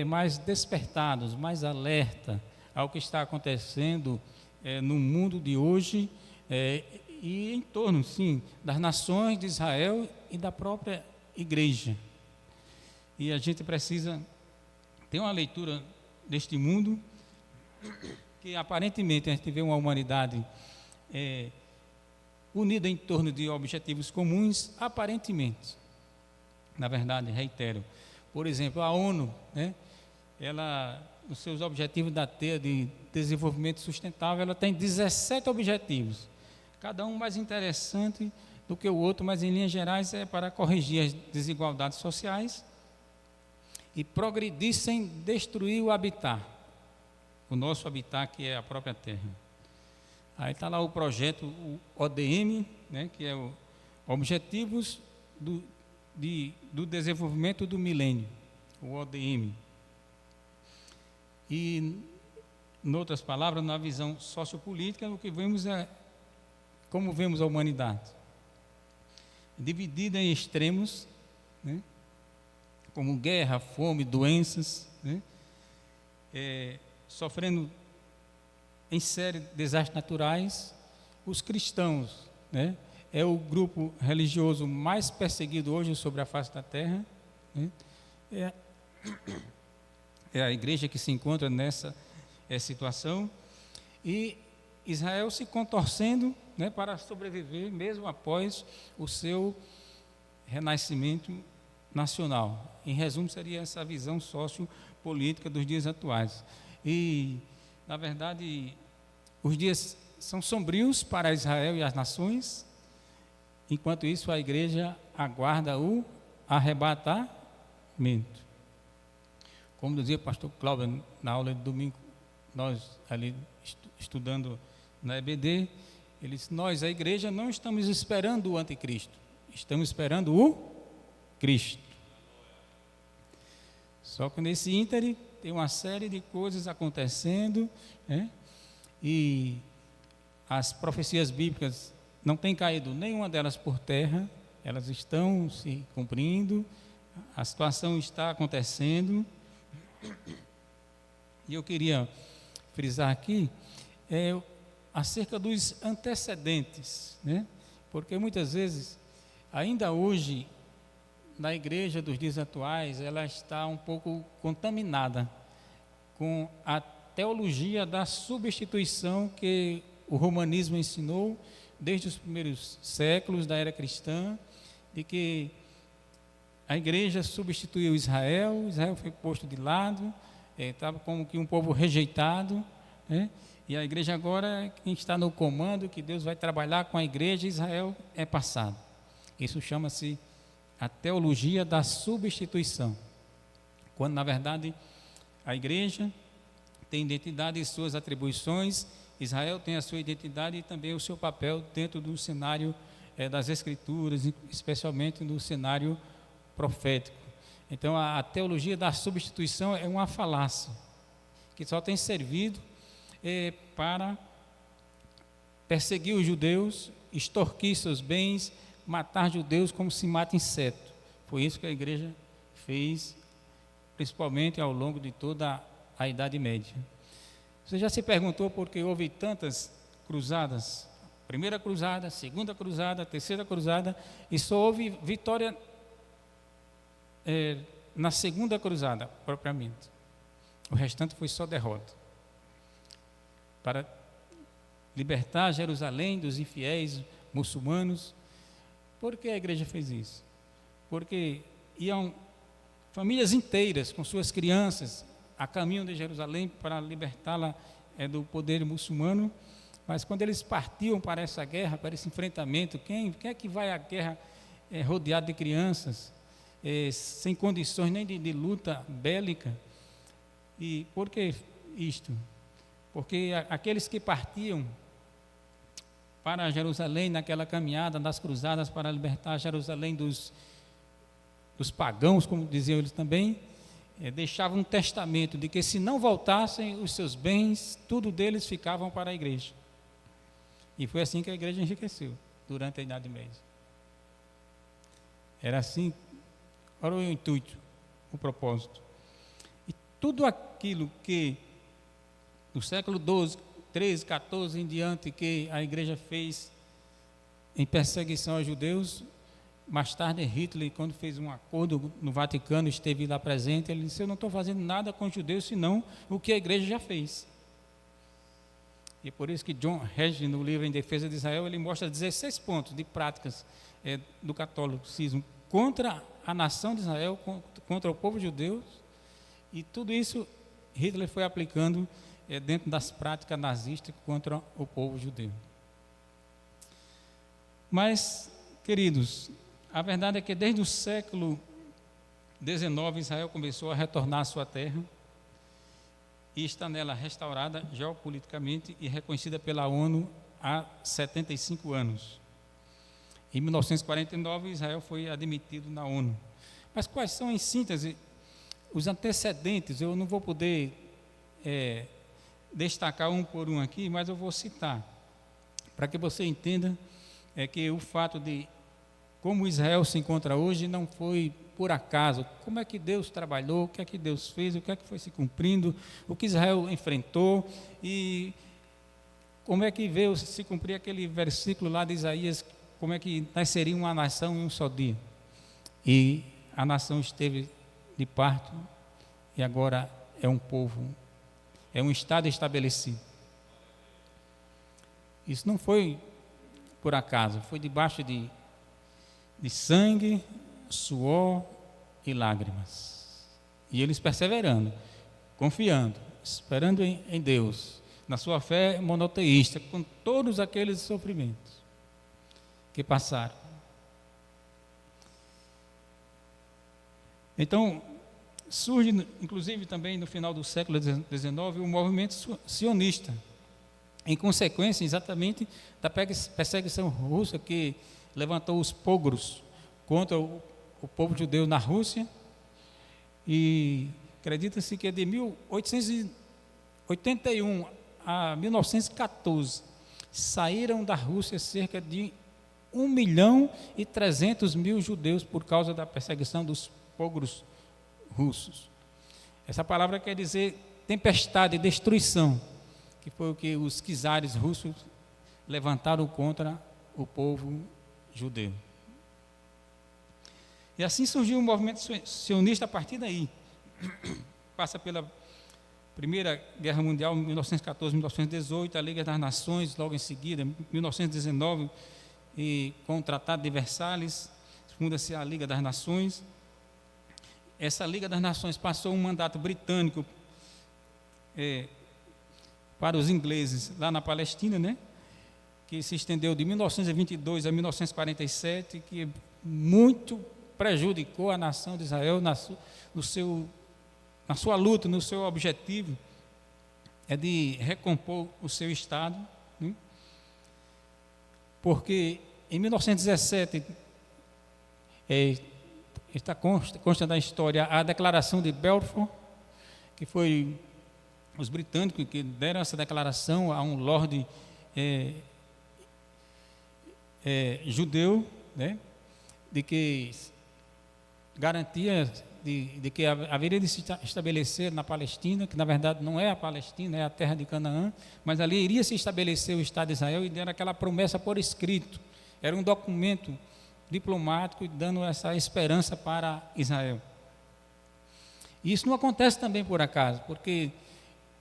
mais despertados, mais alerta ao que está acontecendo no mundo de hoje e em torno, sim, das nações de Israel e da própria igreja. E a gente precisa ter uma leitura deste mundo que aparentemente a gente vê uma humanidade unida em torno de objetivos comuns, aparentemente. Na verdade, reitero, por exemplo, a ONU, né, os seus objetivos da teia de desenvolvimento sustentável, ela tem 17 objetivos, cada um mais interessante do que o outro, mas em linhas gerais é para corrigir as desigualdades sociais e progredir sem destruir o habitat, o nosso habitat, que é a própria terra. Aí está lá o projeto, o ODM, né, que é o Objetivos do Desenvolvimento do Milênio, o ODM. E, em outras palavras, na visão sociopolítica, o que vemos é como vemos a humanidade, dividida em extremos, né, como guerra, fome, doenças, né, sofrendo em série de desastres naturais. Os cristãos, né, é o grupo religioso mais perseguido hoje sobre a face da terra, né, é a igreja que se encontra nessa situação, e Israel se contorcendo, né, para sobreviver mesmo após o seu renascimento nacional. Em resumo, seria essa visão sociopolítica dos dias atuais. E, na verdade, os dias são sombrios para Israel e as nações. Enquanto isso, a igreja aguarda o arrebatamento. Como dizia o pastor Cláudio na aula de domingo, nós ali estudando na EBD, ele disse: nós, a igreja, não estamos esperando o anticristo, estamos esperando o Cristo. Só que nesse ínterim tem uma série de coisas acontecendo, né? E as profecias bíblicas não têm caído nenhuma delas por terra, elas estão se cumprindo, a situação está acontecendo. E eu queria frisar aqui acerca dos antecedentes, né? Porque muitas vezes, ainda hoje, na igreja dos dias atuais, ela está um pouco contaminada com a teologia da substituição que o romanismo ensinou desde os primeiros séculos da era cristã, de que a igreja substituiu Israel foi posto de lado, estava como que um povo rejeitado, né? E a igreja agora é quem está no comando, que Deus vai trabalhar com a igreja, Israel é passado. Isso chama-se a teologia da substituição, quando na verdade a igreja tem identidade e suas atribuições, Israel tem a sua identidade e também o seu papel dentro do cenário das Escrituras, especialmente no cenário profético. Então a teologia da substituição é uma falácia, que só tem servido para perseguir os judeus, extorquir seus bens, matar judeus como se mata inseto. Foi isso que a igreja fez, principalmente ao longo de toda a Idade Média. Você já se perguntou por que houve tantas cruzadas? Primeira cruzada, segunda cruzada, terceira cruzada, e só houve vitória na segunda cruzada, propriamente. O restante foi só derrota. Para libertar Jerusalém dos infiéis muçulmanos. Por que a igreja fez isso? Porque iam famílias inteiras com suas crianças a caminho de Jerusalém para libertá-la do poder muçulmano, mas quando eles partiam para essa guerra, para esse enfrentamento, quem é que vai à guerra rodeado de crianças, sem condições nem de luta bélica? E por que isto? Porque aqueles que partiam para Jerusalém naquela caminhada das cruzadas para libertar Jerusalém dos pagãos, como diziam eles também, deixavam um testamento de que se não voltassem os seus bens, tudo deles ficavam para a igreja. E foi assim que a igreja enriqueceu durante a Idade Média. Era assim, era o intuito, o propósito. E tudo aquilo que no século XII, XIII, XIV em diante, que a igreja fez em perseguição aos judeus, mais tarde Hitler, quando fez um acordo no Vaticano, esteve lá presente, ele disse: eu não estou fazendo nada com os judeus, senão o que a igreja já fez. E por isso que John Hagee, no livro Em Defesa de Israel, ele mostra 16 pontos de práticas do catolicismo contra a nação de Israel, contra o povo judeu, E tudo isso Hitler foi aplicando dentro das práticas nazistas contra o povo judeu. Mas, queridos, a verdade é que desde o século XIX, Israel começou a retornar à sua terra e está nela restaurada geopoliticamente e reconhecida pela ONU há 75 anos. Em 1949, Israel foi admitido na ONU. Mas quais são, em síntese, os antecedentes? Eu não vou poder destacar um por um aqui, mas eu vou citar, para que você entenda que o fato de como Israel se encontra hoje não foi por acaso. Como é que Deus trabalhou, o que é que Deus fez, o que é que foi se cumprindo, o que Israel enfrentou e como é que veio se cumprir aquele versículo lá de Isaías, como é que nasceria uma nação em um só dia. E a nação esteve de parto e agora é um povo, é um Estado estabelecido. Isso não foi por acaso, foi debaixo de sangue, suor e lágrimas. E eles perseverando, confiando, esperando em Deus, na sua fé monoteísta, com todos aqueles sofrimentos que passaram. Então, surge, inclusive também no final do século XIX, o movimento sionista, em consequência exatamente da perseguição russa que levantou os pogros contra o povo judeu na Rússia, e acredita-se que de 1881 a 1914 saíram da Rússia cerca de 1.300.000 judeus por causa da perseguição dos pogros russos. Essa palavra quer dizer tempestade, destruição, que foi o que os czares russos levantaram contra o povo judeu. E assim surgiu o movimento sionista a partir daí. Passa pela Primeira Guerra Mundial, 1914, 1918, a Liga das Nações, logo em seguida, 1919, e com o Tratado de Versalhes, funda-se a Liga das Nações. Essa Liga das Nações passou um mandato britânico para os ingleses lá na Palestina, né? Que se estendeu de 1922 a 1947, que muito prejudicou a nação de Israel na sua luta, no seu objetivo de recompor o seu Estado, né? Porque em 1917 consta da história a Declaração de Balfour, que foi os britânicos que deram essa declaração a um lorde judeu, né, de que garantia de que haveria de se estabelecer na Palestina, que na verdade não é a Palestina, é a terra de Canaã, mas ali iria se estabelecer o Estado de Israel, e deram aquela promessa por escrito. Era um documento diplomático dando essa esperança para Israel. E isso não acontece também por acaso, porque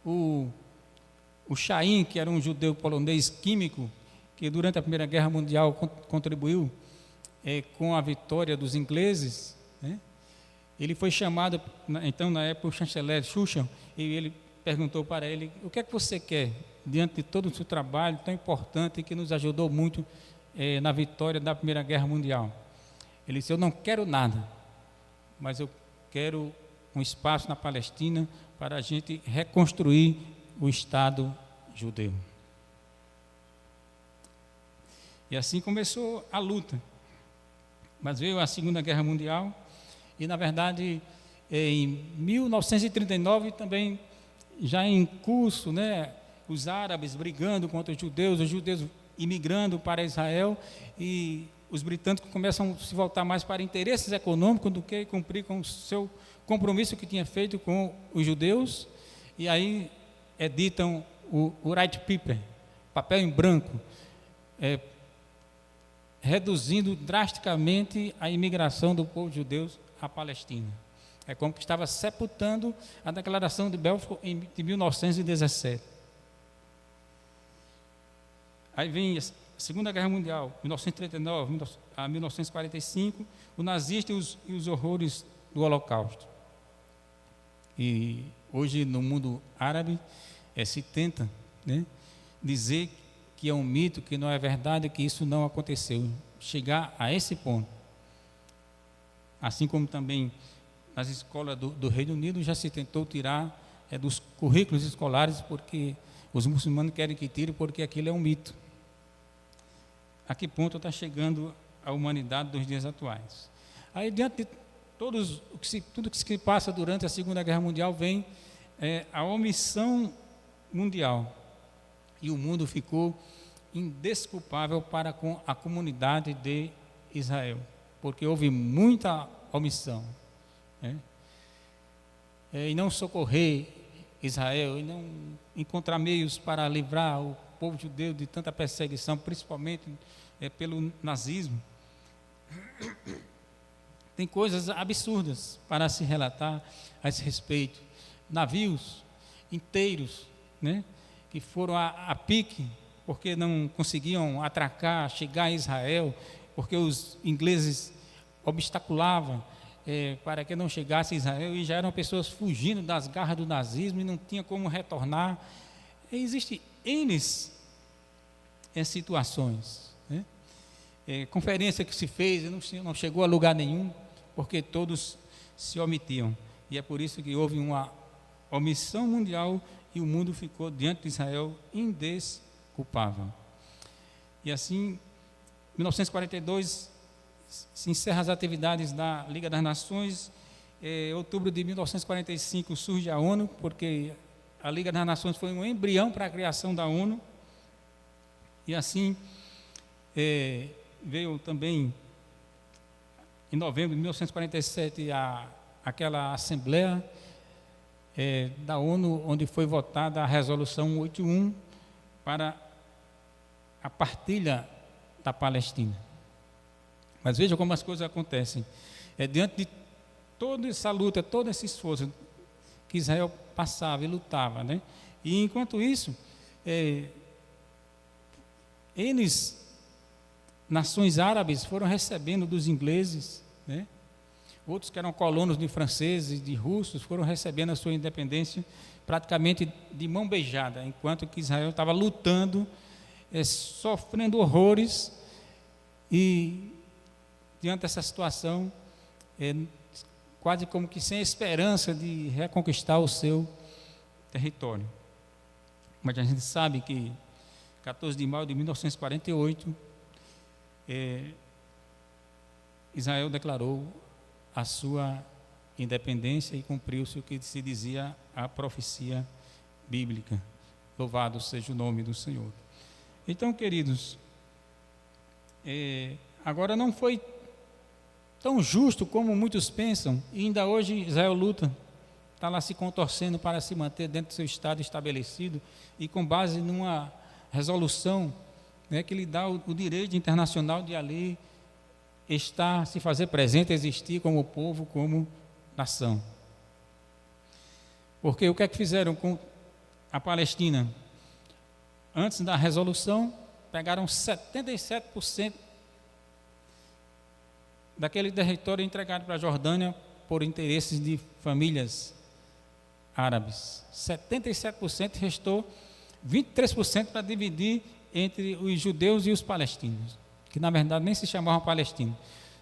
o Chaim, que era um judeu polonês químico, que durante a Primeira Guerra Mundial contribuiu com a vitória dos ingleses, né? Ele foi chamado, então, na época, o chanceler Churchill, e ele perguntou para ele: o que é que você quer diante de todo o seu trabalho tão importante que nos ajudou muito na vitória da Primeira Guerra Mundial? Ele disse: eu não quero nada, mas eu quero um espaço na Palestina para a gente reconstruir o Estado judeu. E assim começou a luta. Mas veio a Segunda Guerra Mundial e, na verdade, em 1939 também, já em curso, né, os árabes brigando contra os judeus imigrando para Israel, e os britânicos começam a se voltar mais para interesses econômicos do que cumprir com o seu compromisso que tinha feito com os judeus, e aí editam o White Paper, papel em branco, reduzindo drasticamente a imigração do povo judeu à Palestina. É como que estava sepultando a Declaração de Balfour de 1917. Aí vem a Segunda Guerra Mundial, 1939 a 1945, o nazista e os horrores do Holocausto. E hoje no mundo árabe se tenta, né, dizer que é um mito, que não é verdade, que isso não aconteceu. Chegar a esse ponto. Assim como também nas escolas do Reino Unido já se tentou tirar dos currículos escolares, porque os muçulmanos querem que tire, porque aquilo é um mito. A que ponto está chegando a humanidade dos dias atuais? Aí, diante de tudo que se passa durante a Segunda Guerra Mundial, vem a omissão mundial. E o mundo ficou indesculpável para com a comunidade de Israel, porque houve muita omissão, né? E não socorrer Israel, e não encontrar meios para livrar o povo judeu de tanta perseguição, principalmente pelo nazismo. Tem coisas absurdas para se relatar a esse respeito. Navios inteiros, né, que foram a pique, porque não conseguiam atracar, chegar a Israel, porque os ingleses obstaculavam para que não chegasse a Israel, e já eram pessoas fugindo das garras do nazismo e não tinha como retornar. Existem N situações, né? Conferência que se fez e não chegou a lugar nenhum, porque todos se omitiam. E é por isso que houve uma omissão mundial e o mundo ficou diante de Israel indesculpável. E assim, em 1942, se encerram as atividades da Liga das Nações. Em outubro de 1945 surge a ONU, porque a Liga das Nações foi um embrião para a criação da ONU. E assim, veio também, em novembro de 1947, aquela Assembleia da ONU, onde foi votada a Resolução 181 para a partilha da Palestina. Mas veja como as coisas acontecem. Diante de toda essa luta, todo esse esforço que Israel passava e lutava, né? E enquanto isso, nações árabes foram recebendo dos ingleses, né? Outros que eram colonos de franceses, de russos, foram recebendo a sua independência praticamente de mão beijada, enquanto que Israel estava lutando, sofrendo horrores, e diante dessa situação, quase como que sem esperança de reconquistar o seu território. Mas a gente sabe que 14 de maio de 1948, Israel declarou a sua independência e cumpriu-se o que se dizia a profecia bíblica. Louvado seja o nome do Senhor. Então, queridos, agora não foi tão justo como muitos pensam, e ainda hoje Israel luta, está lá se contorcendo para se manter dentro do seu estado estabelecido, e com base numa resolução, né, que lhe dá o direito internacional de ali estar, se fazer presente, existir como povo, como nação. Porque o que é que fizeram com a Palestina? Antes da resolução, pegaram 77% daquele território entregado para a Jordânia por interesses de famílias árabes. 77%, restou 23% para dividir entre os judeus e os palestinos, que na verdade nem se chamavam palestinos,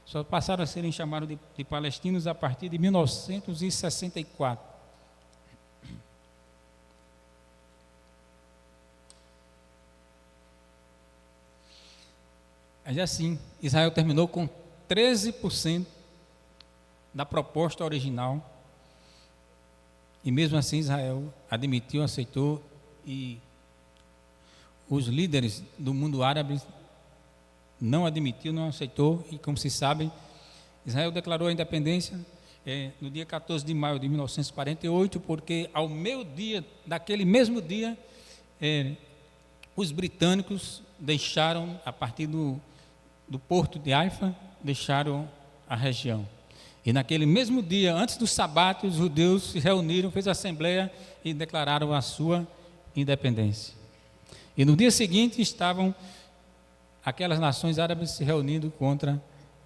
só passaram a serem chamados de palestinos a partir de 1964. Mas assim, Israel terminou com 13% da proposta original, e mesmo assim Israel admitiu, aceitou, e os líderes do mundo árabe não admitiu, não aceitou, e como se sabe, Israel declarou a independência no dia 14 de maio de 1948, porque ao meio-dia daquele mesmo dia, os britânicos deixaram, a partir do porto de Haifa, deixaram a região. E naquele mesmo dia, antes do sabate, os judeus se reuniram, fez a assembleia e declararam a sua independência. E no dia seguinte estavam aquelas nações árabes se reunindo contra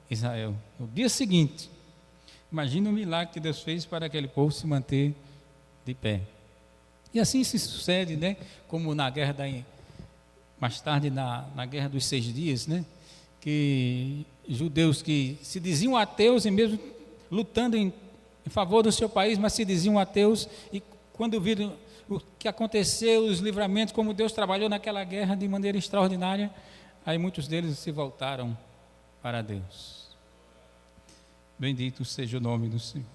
Israel. No dia seguinte, imagina o milagre que Deus fez para aquele povo se manter de pé. E assim se sucede, né? Como na guerra mais tarde na guerra dos 6 dias, né? Que judeus que se diziam ateus e mesmo lutando em favor do seu país, mas se diziam ateus, e quando viram o que aconteceu, os livramentos, como Deus trabalhou naquela guerra de maneira extraordinária, aí muitos deles se voltaram para Deus. Bendito seja o nome do Senhor.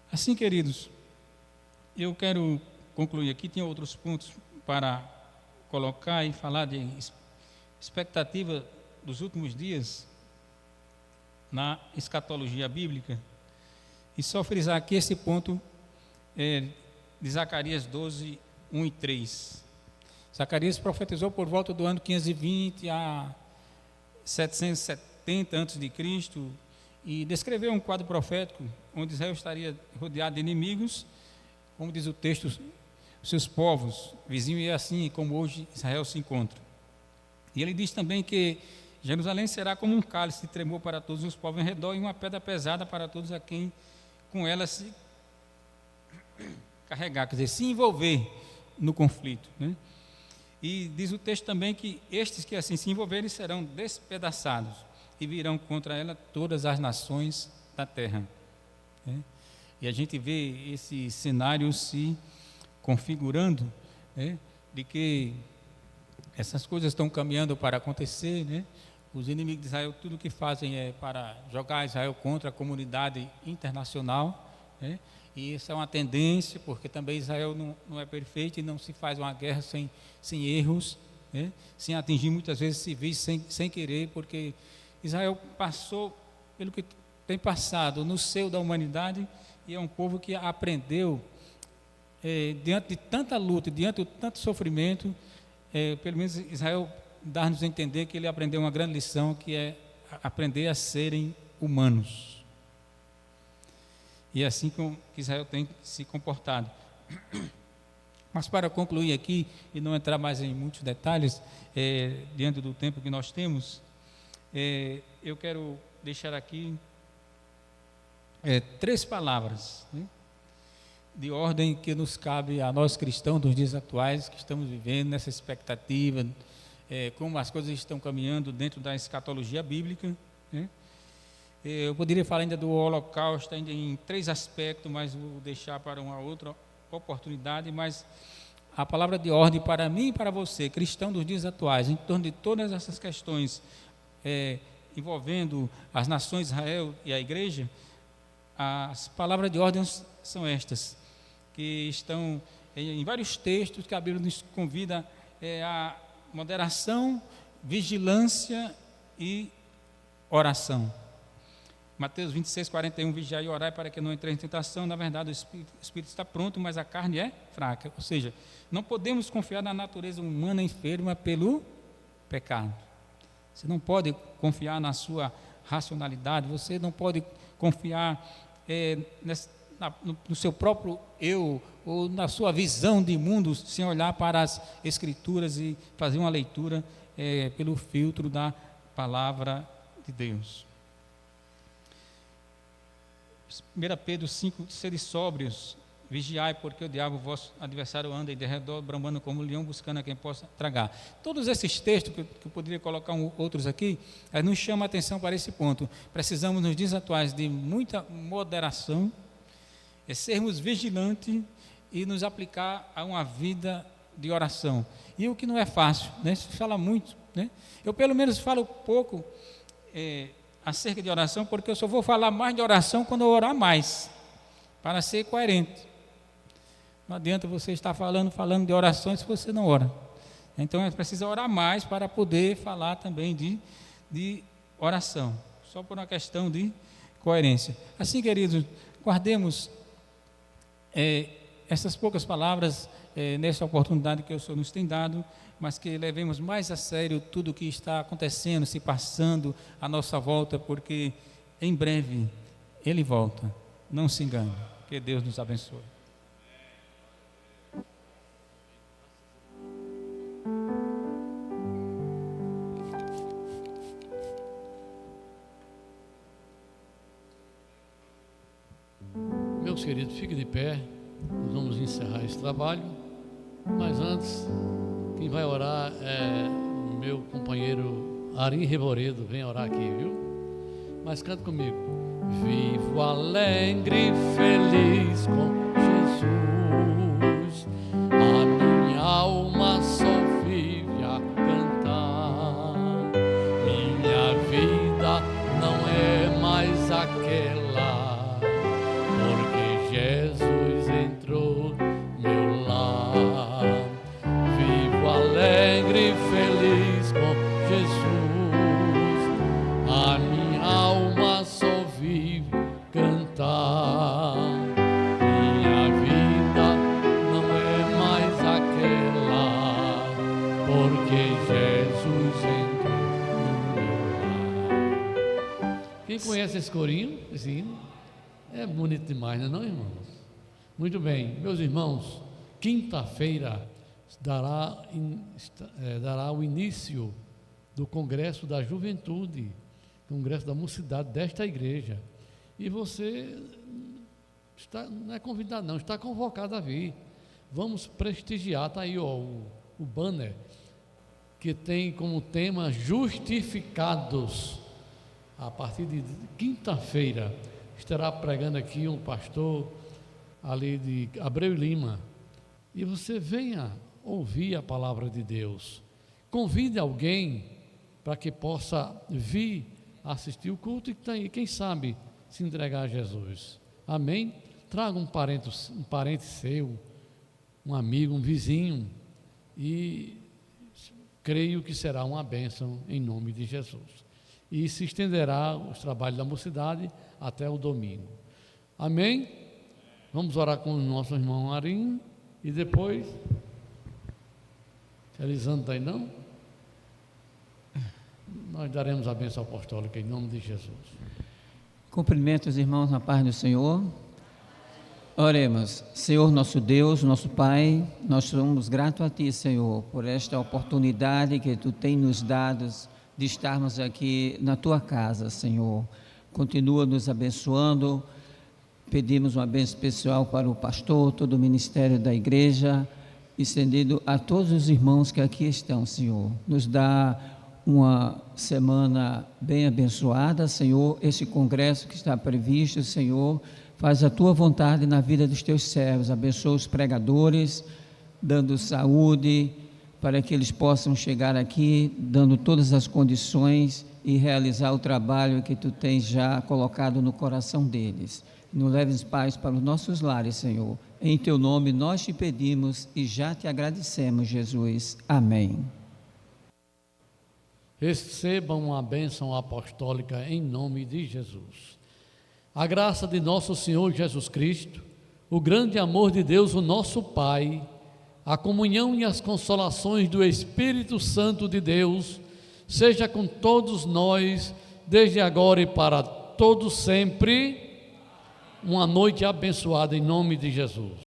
Assim, queridos, eu quero concluir aqui, tinha outros pontos para colocar e falar de expectativa dos últimos dias na escatologia bíblica, e só frisar aqui esse ponto de Zacarias 12, 1 e 3. Zacarias profetizou por volta do ano 520 a 770 a.C. e descreveu um quadro profético onde Israel estaria rodeado de inimigos, como diz o texto, seus povos vizinhos, e assim como hoje Israel se encontra. E ele diz também que Jerusalém será como um cálice de tremor para todos os povos em redor e uma pedra pesada para todos a quem com ela se carregar, quer dizer, se envolver no conflito, né? E diz o texto também que estes que assim se envolverem serão despedaçados e virão contra ela todas as nações da terra, né? E a gente vê esse cenário se configurando, né, de que essas coisas estão caminhando para acontecer, né? Os inimigos de Israel, tudo que fazem é para jogar Israel contra a comunidade internacional, né? E isso é uma tendência, porque também Israel não é perfeito e não se faz uma guerra sem erros, né? Sem atingir muitas vezes civis sem querer, porque Israel passou pelo que tem passado no seio da humanidade, e é um povo que aprendeu, diante de tanta luta, diante de tanto sofrimento, pelo menos Israel dá-nos a entender que ele aprendeu uma grande lição, que é aprender a serem humanos. E é assim que Israel tem se comportado. Mas para concluir aqui, e não entrar mais em muitos detalhes, diante do tempo que nós temos, eu quero deixar aqui 3 palavras, né, de ordem que nos cabe a nós cristãos dos dias atuais, que estamos vivendo nessa expectativa, como as coisas estão caminhando dentro da escatologia bíblica, né? Eu poderia falar ainda do Holocausto, ainda em 3 aspectos, mas vou deixar para uma outra oportunidade. Mas a palavra de ordem para mim e para você, cristão dos dias atuais, em torno de todas essas questões envolvendo as nações de Israel e a igreja, as palavras de ordem são estas, que estão em vários textos que a Bíblia nos convida a moderação, vigilância e oração. Mateus 26, 41, vigiai e orai para que não entre em tentação. Na verdade, o espírito está pronto, mas a carne é fraca. Ou seja, não podemos confiar na natureza humana enferma pelo pecado. Você não pode confiar na sua racionalidade, você não pode confiar no seu próprio eu, ou na sua visão de mundo, sem olhar para as Escrituras e fazer uma leitura pelo filtro da palavra de Deus. 1 Pedro 5, sede sóbrios, vigiai, porque o diabo, vosso adversário, anda em derredor, bramando como um leão, buscando a quem possa tragar. Todos esses textos, que eu poderia colocar outros aqui, nos chamam a atenção para esse ponto. Precisamos, nos dias atuais, de muita moderação, sermos vigilantes e nos aplicar a uma vida de oração. E o que não é fácil, né? Se fala muito, né? Eu, pelo menos, falo pouco acerca de oração, porque eu só vou falar mais de oração quando eu orar mais, para ser coerente. Não adianta você estar falando de orações se você não ora. Então é preciso orar mais para poder falar também de oração, só por uma questão de coerência. Assim, queridos, guardemos essas poucas palavras nessa oportunidade que o Senhor nos tem dado, mas que levemos mais a sério tudo o que está acontecendo, se passando à nossa volta, porque em breve Ele volta. Não se engane. Que Deus nos abençoe. Meus queridos, fiquem de pé. nós vamos encerrar esse trabalho, mas antes, quem vai orar é o meu companheiro Ari Reboredo. Vem orar aqui, viu? Mas canta comigo. Vivo alegre, feliz com Jesus, a minha alma só vive a cantar. Minha vida não é mais aquela, porque Jesus entrou no meu lar. Vivo alegre, feliz com Jesus, a minha alma só vive cantar. Minha vida não é mais aquela, porque Jesus entrou no meu lar. Quem conhece esse corinho, esse hino? É bonito demais, não é, não, irmãos? Muito bem, meus irmãos, quinta-feira dará o início do Congresso da Juventude, Congresso da Mocidade desta igreja. E você não é convidado não, está convocado a vir. Vamos prestigiar, está aí ó, o banner, que tem como tema Justificados. A partir de quinta-feira estará pregando aqui um pastor ali de Abreu Lima. E você venha ouvir a palavra de Deus. Convide alguém para que possa vir assistir o culto e quem sabe se entregar a Jesus. Amém? Traga um parente seu, um amigo, um vizinho, e creio que será uma bênção em nome de Jesus. E se estenderá os trabalhos da mocidade até o domingo. Amém? Vamos orar com o nosso irmão Arim e depois... Elisandro está aí não? Nós daremos a bênção apostólica em nome de Jesus. Cumprimento os irmãos na paz do Senhor. Oremos. Senhor nosso Deus, nosso Pai, nós somos gratos a Ti, Senhor, por esta oportunidade que Tu tens nos dado de estarmos aqui na Tua casa, Senhor. Continua nos abençoando. Pedimos uma bênção especial para o pastor, todo o ministério da igreja, estendido a todos os irmãos que aqui estão, Senhor. Nos dá uma semana bem abençoada, Senhor. Esse congresso que está previsto, Senhor, faz a Tua vontade na vida dos Teus servos. Abençoa os pregadores, dando saúde, para que eles possam chegar aqui, dando todas as condições e realizar o trabalho que Tu tens já colocado no coração deles. Nos leves paz para os nossos lares, Senhor. Em Teu nome nós Te pedimos e já Te agradecemos, Jesus. Amém. Recebam a bênção apostólica em nome de Jesus. A graça de nosso Senhor Jesus Cristo, o grande amor de Deus, o nosso Pai, a comunhão e as consolações do Espírito Santo de Deus, seja com todos nós, desde agora e para todos sempre. Uma noite abençoada em nome de Jesus.